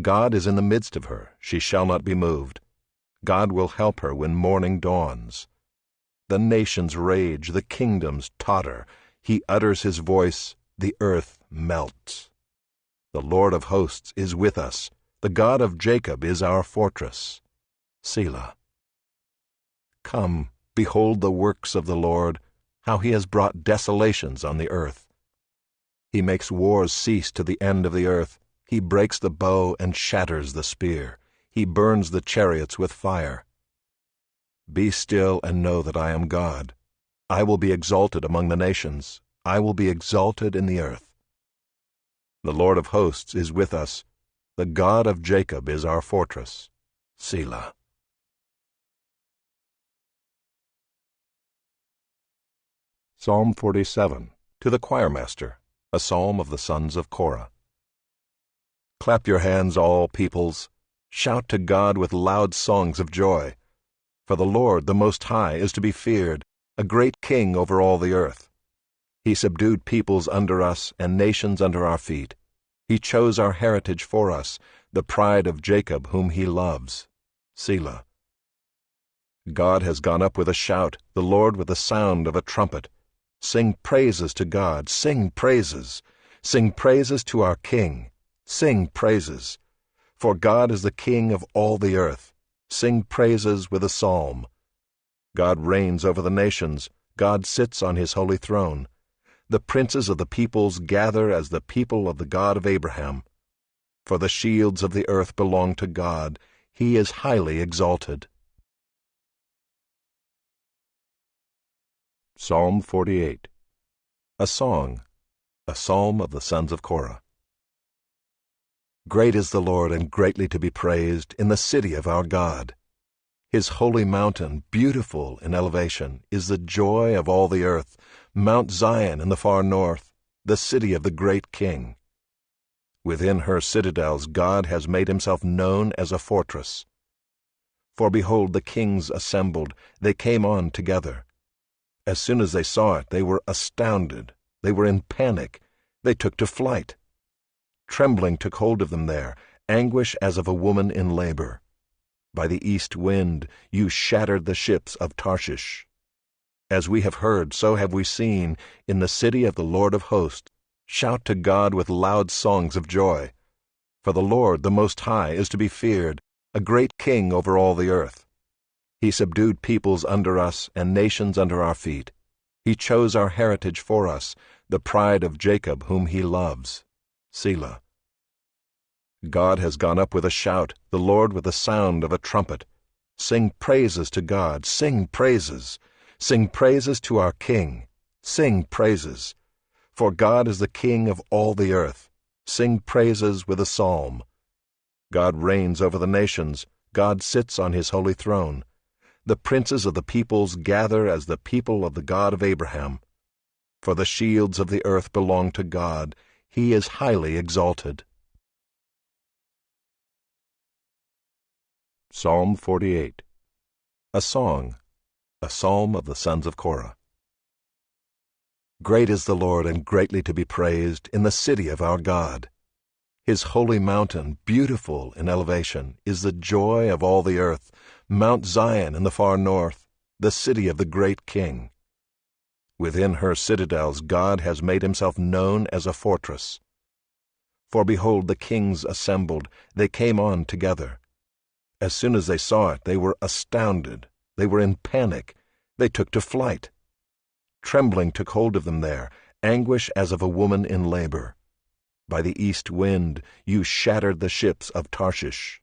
God is in the midst of her, she shall not be moved. God will help her when morning dawns. The nations rage, the kingdoms totter. He utters his voice, the earth melts. The Lord of hosts is with us. The God of Jacob is our fortress. Selah. Come, behold the works of the Lord, how he has brought desolations on the earth. He makes wars cease to the end of the earth. He breaks the bow and shatters the spear. He burns the chariots with fire. Be still and know that I am God. I will be exalted among the nations. I will be exalted in the earth. The Lord of hosts is with us. The God of Jacob is our fortress. Selah. Psalm 47. To the choirmaster, a psalm of the sons of Korah. Clap your hands, all peoples. Shout to God with loud songs of joy. For the Lord, the Most High, is to be feared, a great king over all the earth. He subdued peoples under us and nations under our feet. He chose our heritage for us, the pride of Jacob whom he loves. Selah. God has gone up with a shout, the Lord with the sound of a trumpet. Sing praises to God, sing praises. Sing praises to our King, sing praises. For God is the King of all the earth. Sing praises with a psalm. God reigns over the nations. God sits on his holy throne. The princes of the peoples gather as the people of the God of Abraham. For the shields of the earth belong to God. He is highly exalted. Psalm 48. A song, a psalm of the sons of Korah. Great is the Lord and greatly to be praised in the city of our God. His holy mountain, beautiful in elevation, is the joy of all the earth, Mount Zion in the far north, the city of the great King. Within her citadels God has made himself known as a fortress. For behold, the kings assembled, they came on together. As soon as they saw it, they were astounded, they were in panic, they took to flight. Trembling took hold of them there, anguish as of a woman in labor. By the east wind you shattered the ships of Tarshish. As we have heard, so have we seen, in the city of the Lord of hosts. Shout to God with loud songs of joy. For the Lord, the Most High, is to be feared, a great king over all the earth. He subdued peoples under us and nations under our feet. He chose our heritage for us, the pride of Jacob whom he loves. Selah. God has gone up with a shout, the Lord with the sound of a trumpet. Sing praises to God, sing praises. Sing praises to our King, sing praises. For God is the King of all the earth. Sing praises with a psalm. God reigns over the nations. God sits on his holy throne. The princes of the peoples gather as the people of the God of Abraham. For the shields of the earth belong to God. He is highly exalted. Psalm 48. A song, A psalm of the sons of Korah. Great is the Lord and greatly to be praised in the city of our God. His holy mountain, beautiful in elevation, is the joy of all the earth, Mount Zion in the far north, the city of the great King. Within her citadels God has made himself known as a fortress. For behold, the kings assembled, they came on together. As soon as they saw it, they were astounded. They were in panic. They took to flight. Trembling took hold of them there, anguish as of a woman in labor. By the east wind you shattered the ships of Tarshish.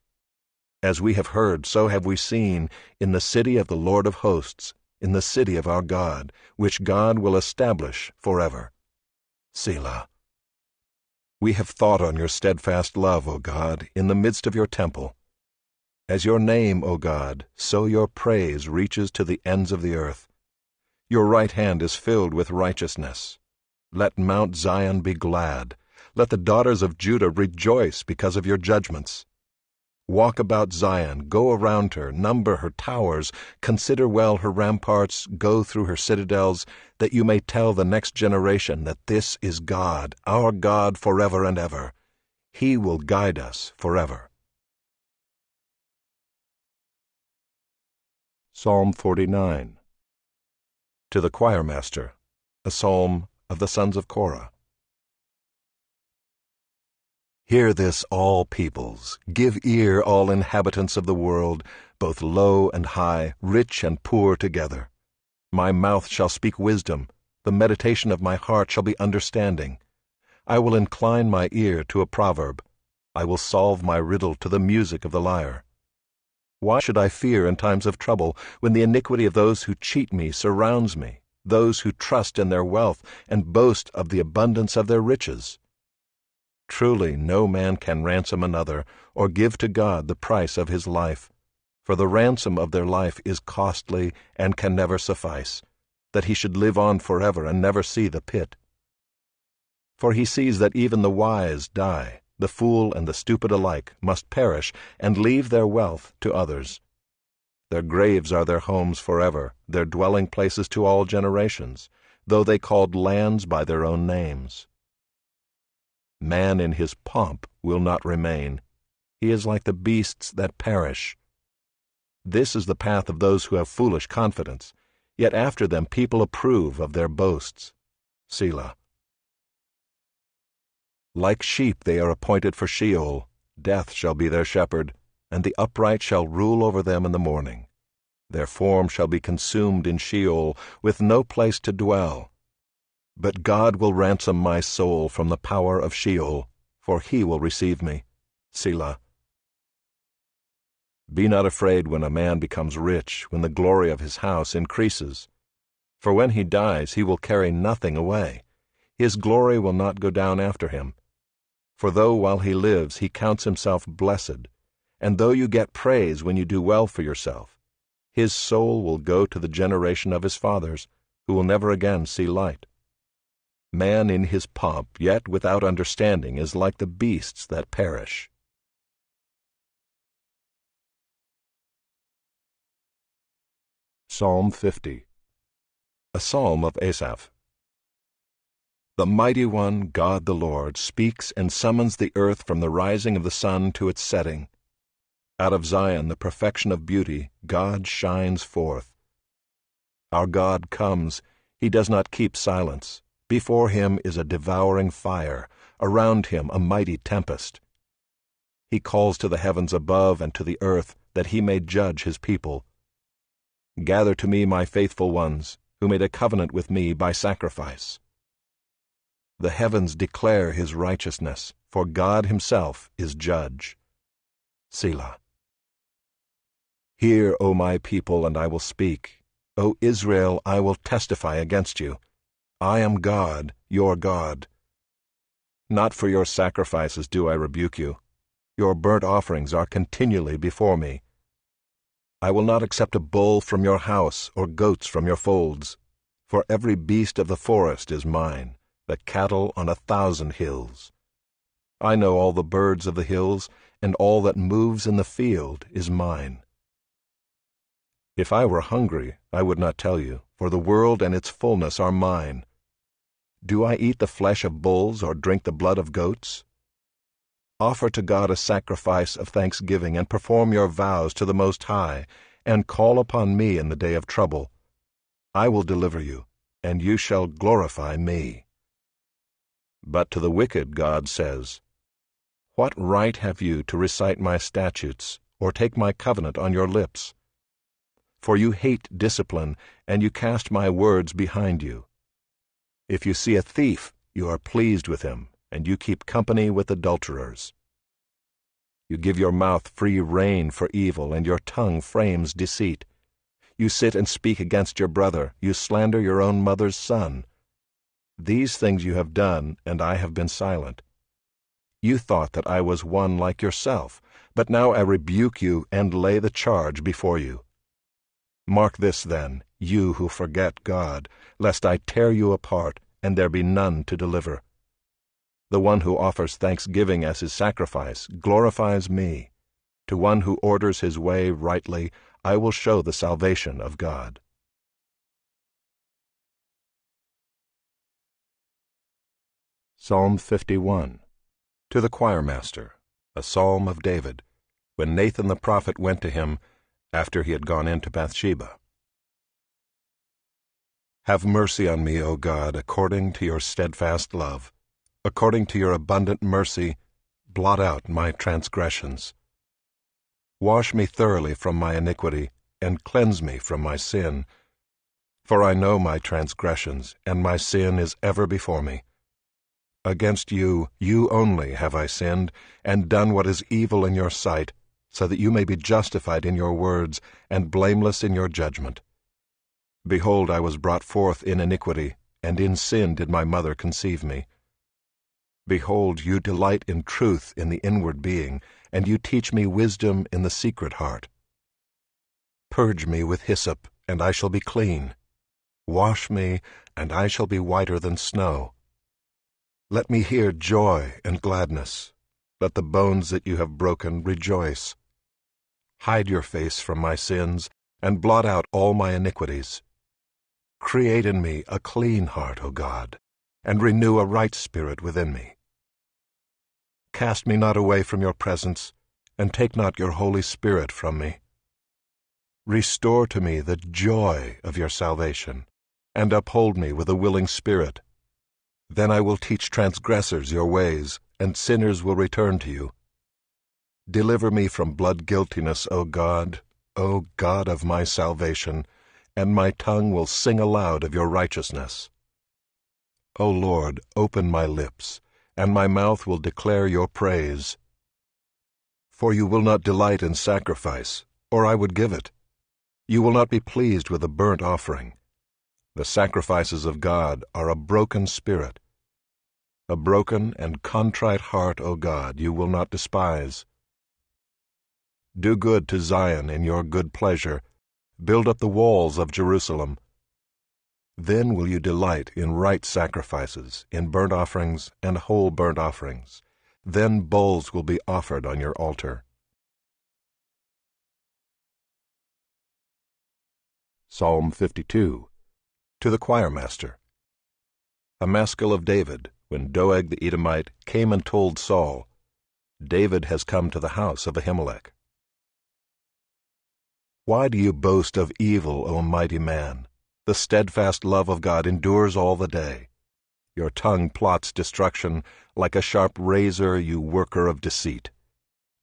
As we have heard, so have we seen, in the city of the Lord of hosts, in the city of our God, which God will establish forever. Selah. We have thought on your steadfast love, O God, in the midst of your temple. As your name, O God, so your praise reaches to the ends of the earth. Your right hand is filled with righteousness. Let Mount Zion be glad. Let the daughters of Judah rejoice because of your judgments. Walk about Zion, go around her, number her towers, consider well her ramparts, go through her citadels, that you may tell the next generation that this is God, our God forever and ever. He will guide us forever. Psalm 49. To the choirmaster, a psalm of the sons of Korah. Hear this, all peoples, give ear, all inhabitants of the world, both low and high, rich and poor together. My mouth shall speak wisdom, the meditation of my heart shall be understanding. I will incline my ear to a proverb, I will solve my riddle to the music of the lyre. Why should I fear in times of trouble, when the iniquity of those who cheat me surrounds me, those who trust in their wealth and boast of the abundance of their riches? Truly no man can ransom another, or give to God the price of his life. For the ransom of their life is costly and can never suffice, that he should live on forever and never see the pit. For he sees that even the wise die, the fool and the stupid alike must perish and leave their wealth to others. Their graves are their homes forever, their dwelling places to all generations, though they called lands by their own names. Man in his pomp will not remain. He is like the beasts that perish. This is the path of those who have foolish confidence, yet after them people approve of their boasts. Selah. Like sheep they are appointed for Sheol, death shall be their shepherd, and the upright shall rule over them in the morning. Their form shall be consumed in Sheol, with no place to dwell. But God will ransom my soul from the power of Sheol, for he will receive me. Selah. Be not afraid when a man becomes rich, when the glory of his house increases. For when he dies he will carry nothing away. His glory will not go down after him. For though while he lives he counts himself blessed, and though you get praise when you do well for yourself, his soul will go to the generation of his fathers, who will never again see light. Man in his pomp, yet without understanding, is like the beasts that perish. Psalm 50. A psalm of Asaph. The Mighty One, God the Lord, speaks and summons the earth from the rising of the sun to its setting. Out of Zion, the perfection of beauty, God shines forth. Our God comes, he does not keep silence. Before him is a devouring fire, around him a mighty tempest. He calls to the heavens above and to the earth, that he may judge his people. Gather to me my faithful ones, who made a covenant with me by sacrifice. The heavens declare his righteousness, for God himself is judge. Selah. Hear, O my people, and I will speak. O Israel, I will testify against you. I am God, your God. Not for your sacrifices do I rebuke you. Your burnt offerings are continually before me. I will not accept a bull from your house or goats from your folds, for every beast of the forest is mine, the cattle on 1,000 hills. I know all the birds of the hills, and all that moves in the field is mine. If I were hungry, I would not tell you, for the world and its fullness are mine. Do I eat the flesh of bulls or drink the blood of goats? Offer to God a sacrifice of thanksgiving, and perform your vows to the Most High, and call upon me in the day of trouble. I will deliver you, and you shall glorify me. But to the wicked God says, What right have you to recite my statutes, or take my covenant on your lips? For you hate discipline, and you cast my words behind you. If you see a thief, you are pleased with him, and you keep company with adulterers. You give your mouth free rein for evil, and your tongue frames deceit. You sit and speak against your brother, you slander your own mother's son. These things you have done, and I have been silent. You thought that I was one like yourself, but now I rebuke you and lay the charge before you. Mark this then, you who forget God, lest I tear you apart, and there be none to deliver. The one who offers thanksgiving as his sacrifice glorifies me. To one who orders his way rightly, I will show the salvation of God. Psalm 51. To the choirmaster, a psalm of David, when Nathan the prophet went to him after he had gone into Bathsheba. Have mercy on me, O God, according to your steadfast love. According to your abundant mercy, blot out my transgressions. Wash me thoroughly from my iniquity, and cleanse me from my sin. For I know my transgressions, and my sin is ever before me. Against you, you only, have I sinned, and done what is evil in your sight, so that you may be justified in your words, and blameless in your judgment. Behold, I was brought forth in iniquity, and in sin did my mother conceive me. Behold, you delight in truth in the inward being, and you teach me wisdom in the secret heart. Purge me with hyssop, and I shall be clean. Wash me, and I shall be whiter than snow. Let me hear joy and gladness. Let the bones that you have broken rejoice. Hide your face from my sins, and blot out all my iniquities. Create in me a clean heart, O God, and renew a right spirit within me. Cast me not away from your presence, and take not your Holy Spirit from me. Restore to me the joy of your salvation, and uphold me with a willing spirit. Then I will teach transgressors your ways, and sinners will return to you. Deliver me from blood guiltiness, O God of my salvation, and my tongue will sing aloud of your righteousness. O Lord, open my lips, and my mouth will declare your praise. For you will not delight in sacrifice, or I would give it. You will not be pleased with a burnt offering. The sacrifices of God are a broken spirit. A broken and contrite heart, O God, you will not despise. Do good to Zion in your good pleasure. Build up the walls of Jerusalem. Then will you delight in right sacrifices, in burnt offerings and whole burnt offerings. Then bulls will be offered on your altar. Psalm 52. To the choirmaster. A maskil of David, when Doeg the Edomite came and told Saul, David has come to the house of Ahimelech. Why do you boast of evil, O mighty man? The steadfast love of God endures all the day. Your tongue plots destruction, like a sharp razor, you worker of deceit.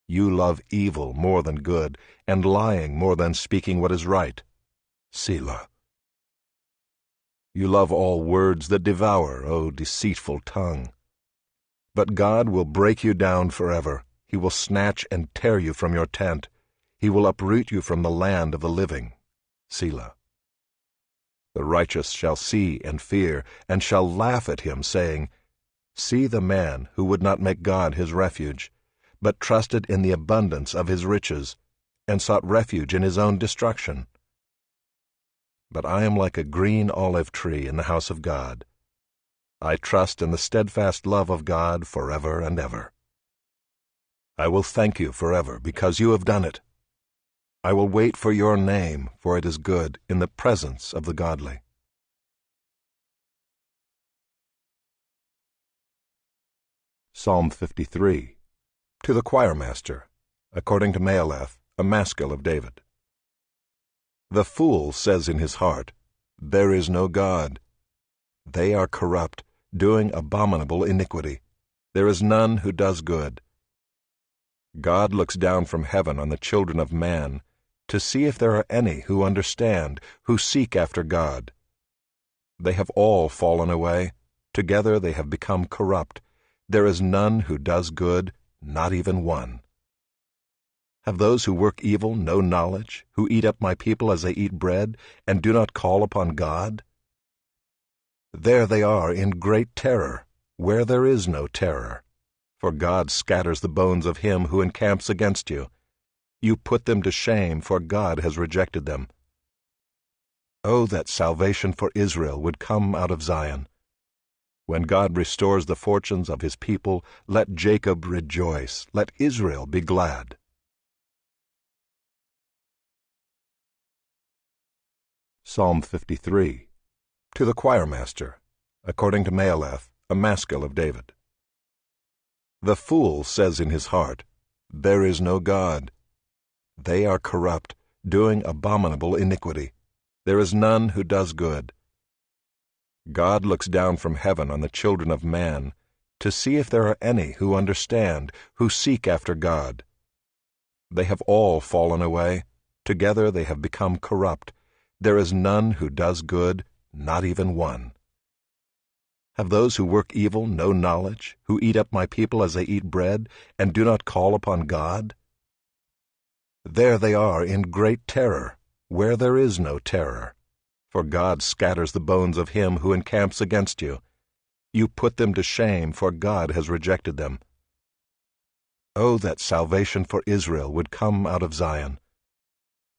You love evil more than good, and lying more than speaking what is right. Selah. You love all words that devour, O deceitful tongue. But God will break you down forever. He will snatch and tear you from your tent. He will uproot you from the land of the living. Selah. The righteous shall see and fear, and shall laugh at him, saying, See the man who would not make God his refuge, but trusted in the abundance of his riches, and sought refuge in his own destruction. But I am like a green olive tree in the house of God. I trust in the steadfast love of God forever and ever. I will thank you forever, because you have done it. I will wait for your name, for it is good in the presence of the godly. Psalm 53. To the choirmaster, according to Mahaleth, a maskil of David. The fool says in his heart, There is no God. They are corrupt, doing abominable iniquity. There is none who does good. God looks down from heaven on the children of man to see if there are any who understand, who seek after God. They have all fallen away. Together they have become corrupt. There is none who does good, not even one. Have those who work evil no knowledge, who eat up my people as they eat bread, and do not call upon God? There they are in great terror, where there is no terror. For God scatters the bones of him who encamps against you. You put them to shame, for God has rejected them. Oh, that salvation for Israel would come out of Zion. When God restores the fortunes of his people, let Jacob rejoice, let Israel be glad. Psalm 53. To the choirmaster, according to Mahaleth, a maskil of David. The fool says in his heart, There is no God. They are corrupt, doing abominable iniquity. There is none who does good. God looks down from heaven on the children of man to see if there are any who understand, who seek after God. They have all fallen away. Together they have become corrupt. There is none who does good, not even one. Have those who work evil no knowledge, who eat up my people as they eat bread, and do not call upon God? There they are in great terror, where there is no terror. For God scatters the bones of him who encamps against you. You put them to shame, for God has rejected them. Oh, that salvation for Israel would come out of Zion.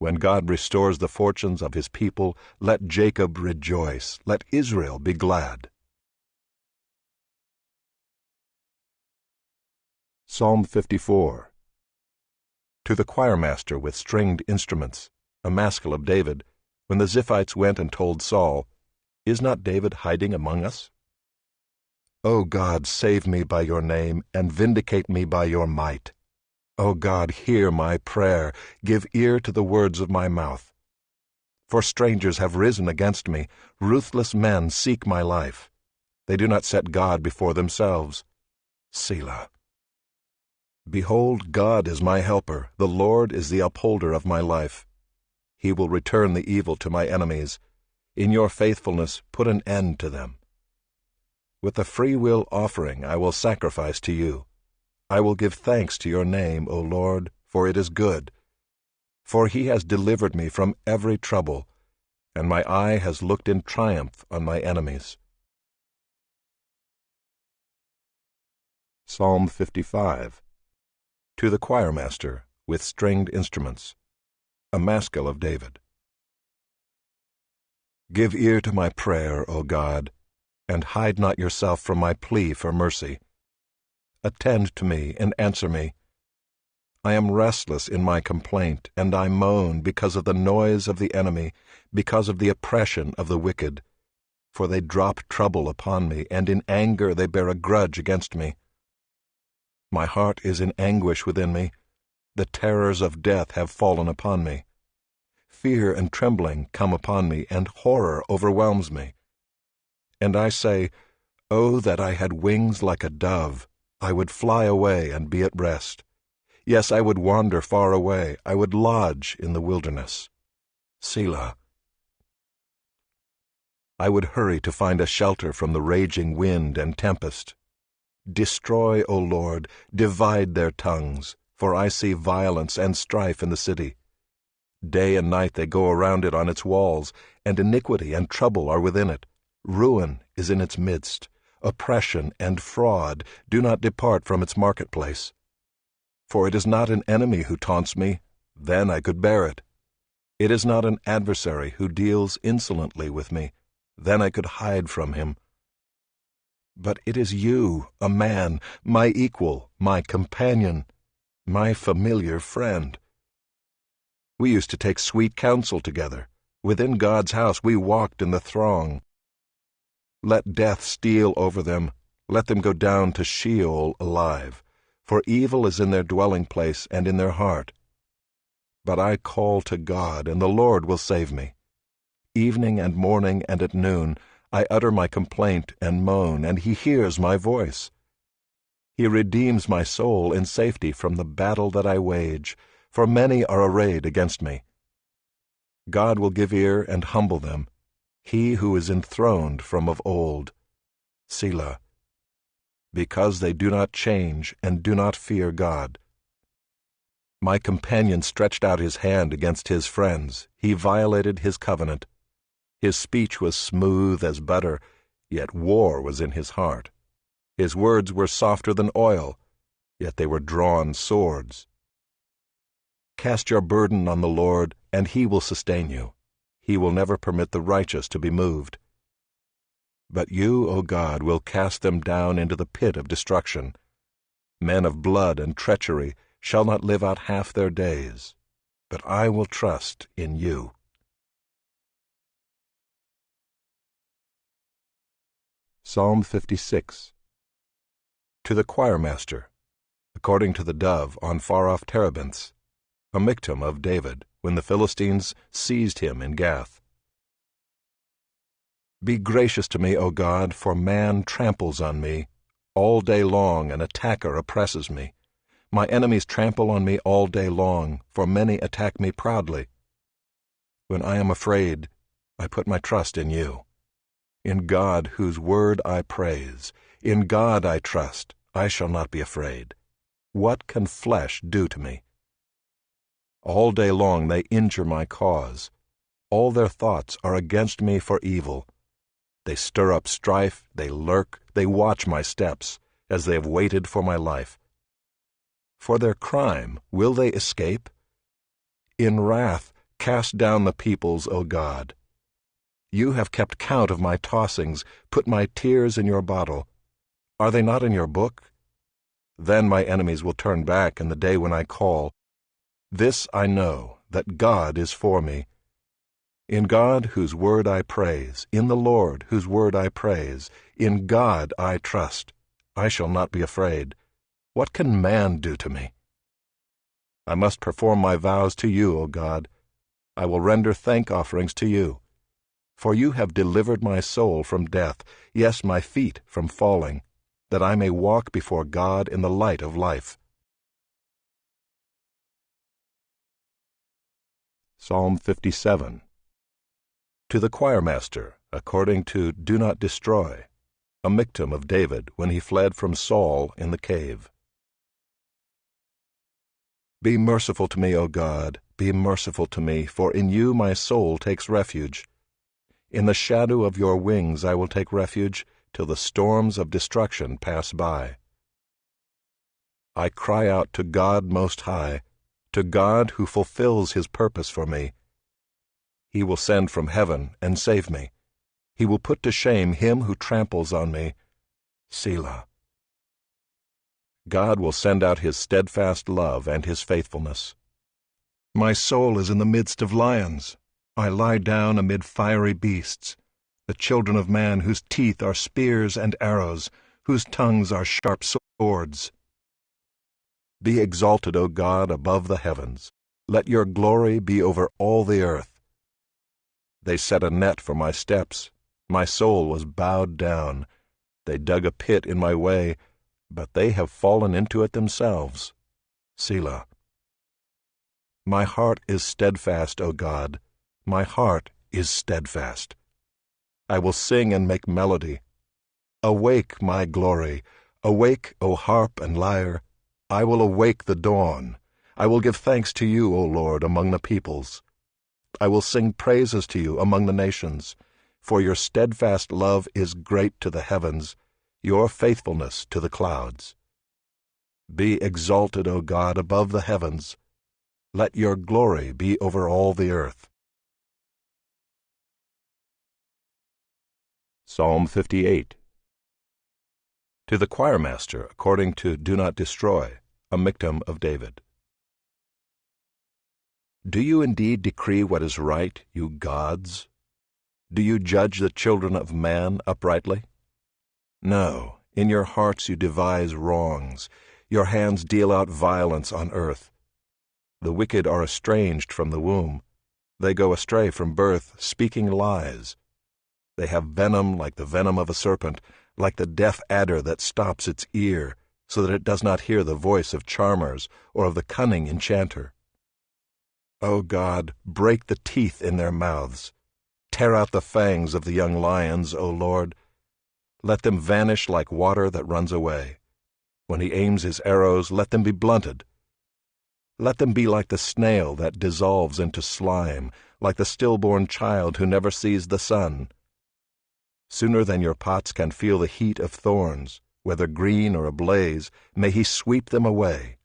When God restores the fortunes of his people, let Jacob rejoice, let Israel be glad. Psalm 54. To the choirmaster with stringed instruments, a maskil of David, when the Ziphites went and told Saul, Is not David hiding among us? O God, save me by your name, and vindicate me by your might. O God, hear my prayer, give ear to the words of my mouth. For strangers have risen against me, ruthless men seek my life. They do not set God before themselves. Selah. Behold, God is my helper, the Lord is the upholder of my life. He will return the evil to my enemies. In your faithfulness put an end to them. With a free-will offering I will sacrifice to you. I will give thanks to your name, O Lord, for it is good. For he has delivered me from every trouble, and my eye has looked in triumph on my enemies. Psalm 55. To the choirmaster with stringed instruments, a maskil of David. Give ear to my prayer, O God, and hide not yourself from my plea for mercy. Attend to me and answer me. I am restless in my complaint, and I moan because of the noise of the enemy, because of the oppression of the wicked. For they drop trouble upon me, and in anger they bear a grudge against me. My heart is in anguish within me. The terrors of death have fallen upon me. Fear and trembling come upon me, and horror overwhelms me. And I say, Oh, that I had wings like a dove! I would fly away and be at rest. Yes, I would wander far away. I would lodge in the wilderness. Selah. I would hurry to find a shelter from the raging wind and tempest. Destroy, O Lord, divide their tongues, for I see violence and strife in the city. Day and night they go around it on its walls, and iniquity and trouble are within it. Ruin is in its midst. Oppression and fraud do not depart from its marketplace. For it is not an enemy who taunts me, then I could bear it. It is not an adversary who deals insolently with me, then I could hide from him. But it is you, a man, my equal, my companion, my familiar friend. We used to take sweet counsel together. Within God's house we walked in the throng. Let death steal over them. Let them go down to Sheol alive, for evil is in their dwelling place and in their heart. But I call to God, and the Lord will save me. Evening and morning and at noon I utter my complaint and moan, and he hears my voice. He redeems my soul in safety from the battle that I wage, for many are arrayed against me. God will give ear and humble them, he who is enthroned from of old. Selah. Because they do not change and do not fear God. My companion stretched out his hand against his friends. He violated his covenant. His speech was smooth as butter, yet war was in his heart. His words were softer than oil, yet they were drawn swords. Cast your burden on the Lord, and he will sustain you. He will never permit the righteous to be moved. But you, O God, will cast them down into the pit of destruction. Men of blood and treachery shall not live out half their days, but I will trust in you. Psalm 56. To the choirmaster, according to the dove on far-off terebinths, a miktam of David, when the Philistines seized him in Gath. Be gracious to me, O God, for man tramples on me. All day long an attacker oppresses me. My enemies trample on me all day long, for many attack me proudly. When I am afraid, I put my trust in you. In God, whose word I praise, in God I trust, I shall not be afraid. What can flesh do to me? All day long they injure my cause. All their thoughts are against me for evil. They stir up strife, they lurk, they watch my steps, as they have waited for my life. For their crime will they escape? In wrath cast down the peoples, O God. You have kept count of my tossings, put my tears in your bottle. Are they not in your book? Then my enemies will turn back in the day when I call. This I know, that God is for me. In God, whose word I praise, in the Lord, whose word I praise, in God I trust. I shall not be afraid. What can man do to me? I must perform my vows to you, O God. I will render thank offerings to you. For you have delivered my soul from death, yes, my feet from falling, that I may walk before God in the light of life. Psalm 57. To the choirmaster, according to Do Not Destroy, a miktam of David when he fled from Saul in the cave. Be merciful to me, O God, be merciful to me, for in you my soul takes refuge. In the shadow of your wings I will take refuge till the storms of destruction pass by. I cry out to God Most High, to God who fulfills his purpose for me. He will send from heaven and save me. He will put to shame him who tramples on me. Selah. God will send out his steadfast love and his faithfulness. My soul is in the midst of lions. I lie down amid fiery beasts, the children of man whose teeth are spears and arrows, whose tongues are sharp swords. Be exalted, O God, above the heavens. Let your glory be over all the earth. They set a net for my steps. My soul was bowed down. They dug a pit in my way, but they have fallen into it themselves. Selah. My heart is steadfast, O God. My heart is steadfast. I will sing and make melody. Awake, my glory. Awake, O harp and lyre. I will awake the dawn. I will give thanks to you, O Lord, among the peoples. I will sing praises to you among the nations, for your steadfast love is great to the heavens, your faithfulness to the clouds. Be exalted, O God, above the heavens. Let your glory be over all the earth. Psalm 58. To the choirmaster, according to Do Not Destroy, a miktam of David. Do you indeed decree what is right, you gods? Do you judge the children of man uprightly? No, in your hearts you devise wrongs. Your hands deal out violence on earth. The wicked are estranged from the womb. They go astray from birth, speaking lies. They have venom like the venom of a serpent, like the deaf adder that stops its ear, so that it does not hear the voice of charmers or of the cunning enchanter. O God, break the teeth in their mouths. Tear out the fangs of the young lions, O Lord. Let them vanish like water that runs away. When he aims his arrows, let them be blunted. Let them be like the snail that dissolves into slime, like the stillborn child who never sees the sun. Sooner than your pots can feel the heat of thorns, whether green or ablaze, may he sweep them away.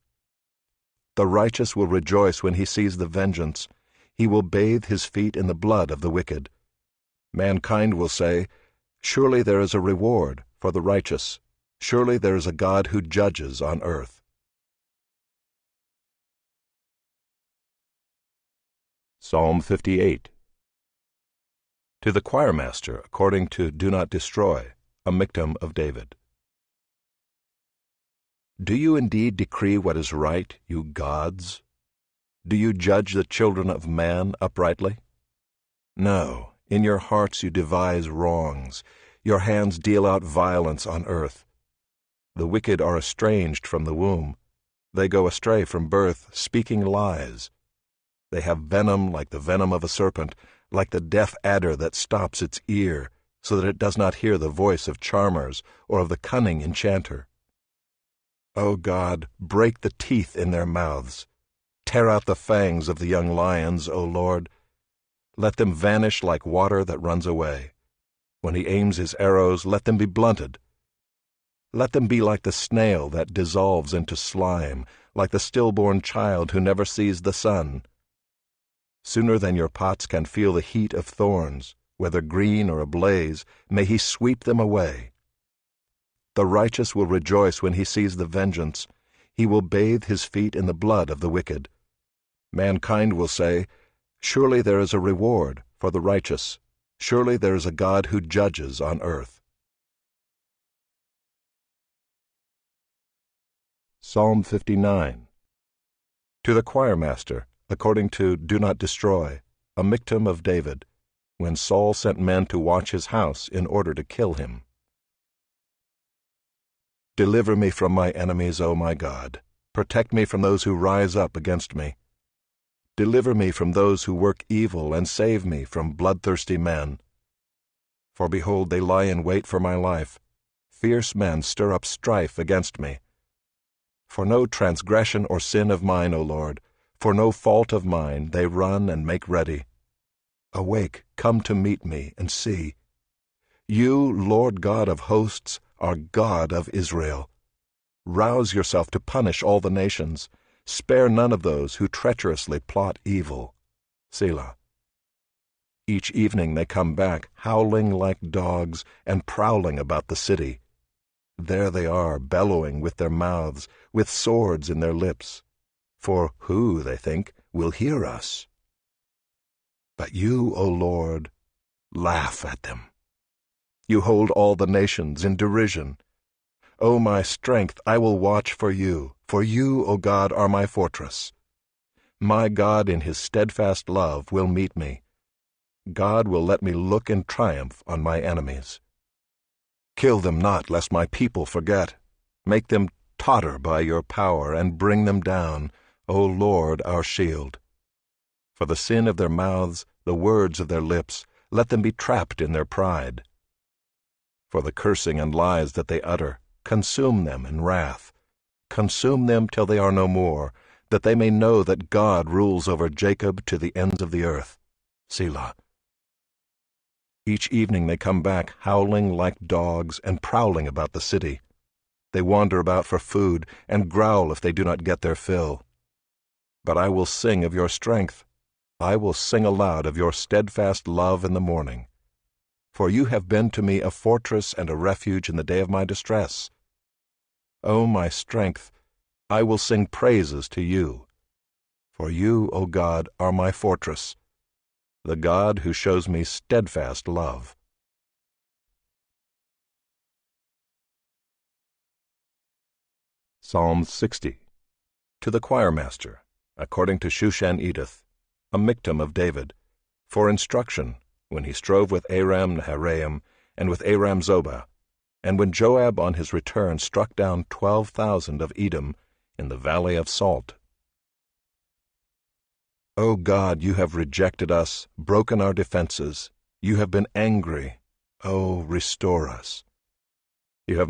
The righteous will rejoice when he sees the vengeance. He will bathe his feet in the blood of the wicked. Mankind will say, "Surely there is a reward for the righteous. Surely there is a God who judges on earth." Psalm 58. To the choirmaster, according to Do Not Destroy, a Miktam of David. Do you indeed decree what is right, you gods? Do you judge the children of man uprightly? No, in your hearts you devise wrongs. Your hands deal out violence on earth. The wicked are estranged from the womb. They go astray from birth, speaking lies. They have venom like the venom of a serpent, like the deaf adder that stops its ear, so that it does not hear the voice of charmers or of the cunning enchanter. O God, break the teeth in their mouths. Tear out the fangs of the young lions, O Lord. Let them vanish like water that runs away. When he aims his arrows, let them be blunted. Let them be like the snail that dissolves into slime, like the stillborn child who never sees the sun. Sooner than your pots can feel the heat of thorns, whether green or ablaze, may he sweep them away. The righteous will rejoice when he sees the vengeance. He will bathe his feet in the blood of the wicked. Mankind will say, "Surely there is a reward for the righteous. Surely there is a God who judges on earth." Psalm 59. To the choirmaster, according to Do Not Destroy, a Miktam of David, when Saul sent men to watch his house in order to kill him. Deliver me from my enemies, O my God. Protect me from those who rise up against me. Deliver me from those who work evil, and save me from bloodthirsty men. For behold, they lie in wait for my life. Fierce men stir up strife against me. For no transgression or sin of mine, O Lord, for no fault of mine, they run and make ready. Awake, come to meet me, and see. You, Lord God of hosts, are God of Israel. Rouse yourself to punish all the nations. Spare none of those who treacherously plot evil. Selah. Each evening they come back, howling like dogs and prowling about the city. There they are, bellowing with their mouths, with swords in their lips. For who, they think, will hear us? But you, O Lord, laugh at them. You hold all the nations in derision. O my strength, I will watch for you, O God, are my fortress. My God in his steadfast love will meet me. God will let me look in triumph on my enemies. Kill them not, lest my people forget. Make them totter by your power, and bring them down, O Lord, our shield. For the sin of their mouths, the words of their lips, let them be trapped in their pride. For the cursing and lies that they utter, consume them in wrath. Consume them till they are no more, that they may know that God rules over Jacob to the ends of the earth. Selah. Each evening they come back, howling like dogs and prowling about the city. They wander about for food and growl if they do not get their fill. But I will sing of your strength. I will sing aloud of your steadfast love in the morning. For you have been to me a fortress and a refuge in the day of my distress. O my strength, I will sing praises to you. For you, O God, are my fortress, the God who shows me steadfast love. Psalm 60. To the choirmaster, according to Shushan Edith, a miktam of David, for instruction, when he strove with Aram Naharaim and with Aram Zobah, and when Joab on his return struck down 12,000 of Edom in the valley of Salt. O God, you have rejected us, broken our defenses. You have been angry. Oh, restore us. You have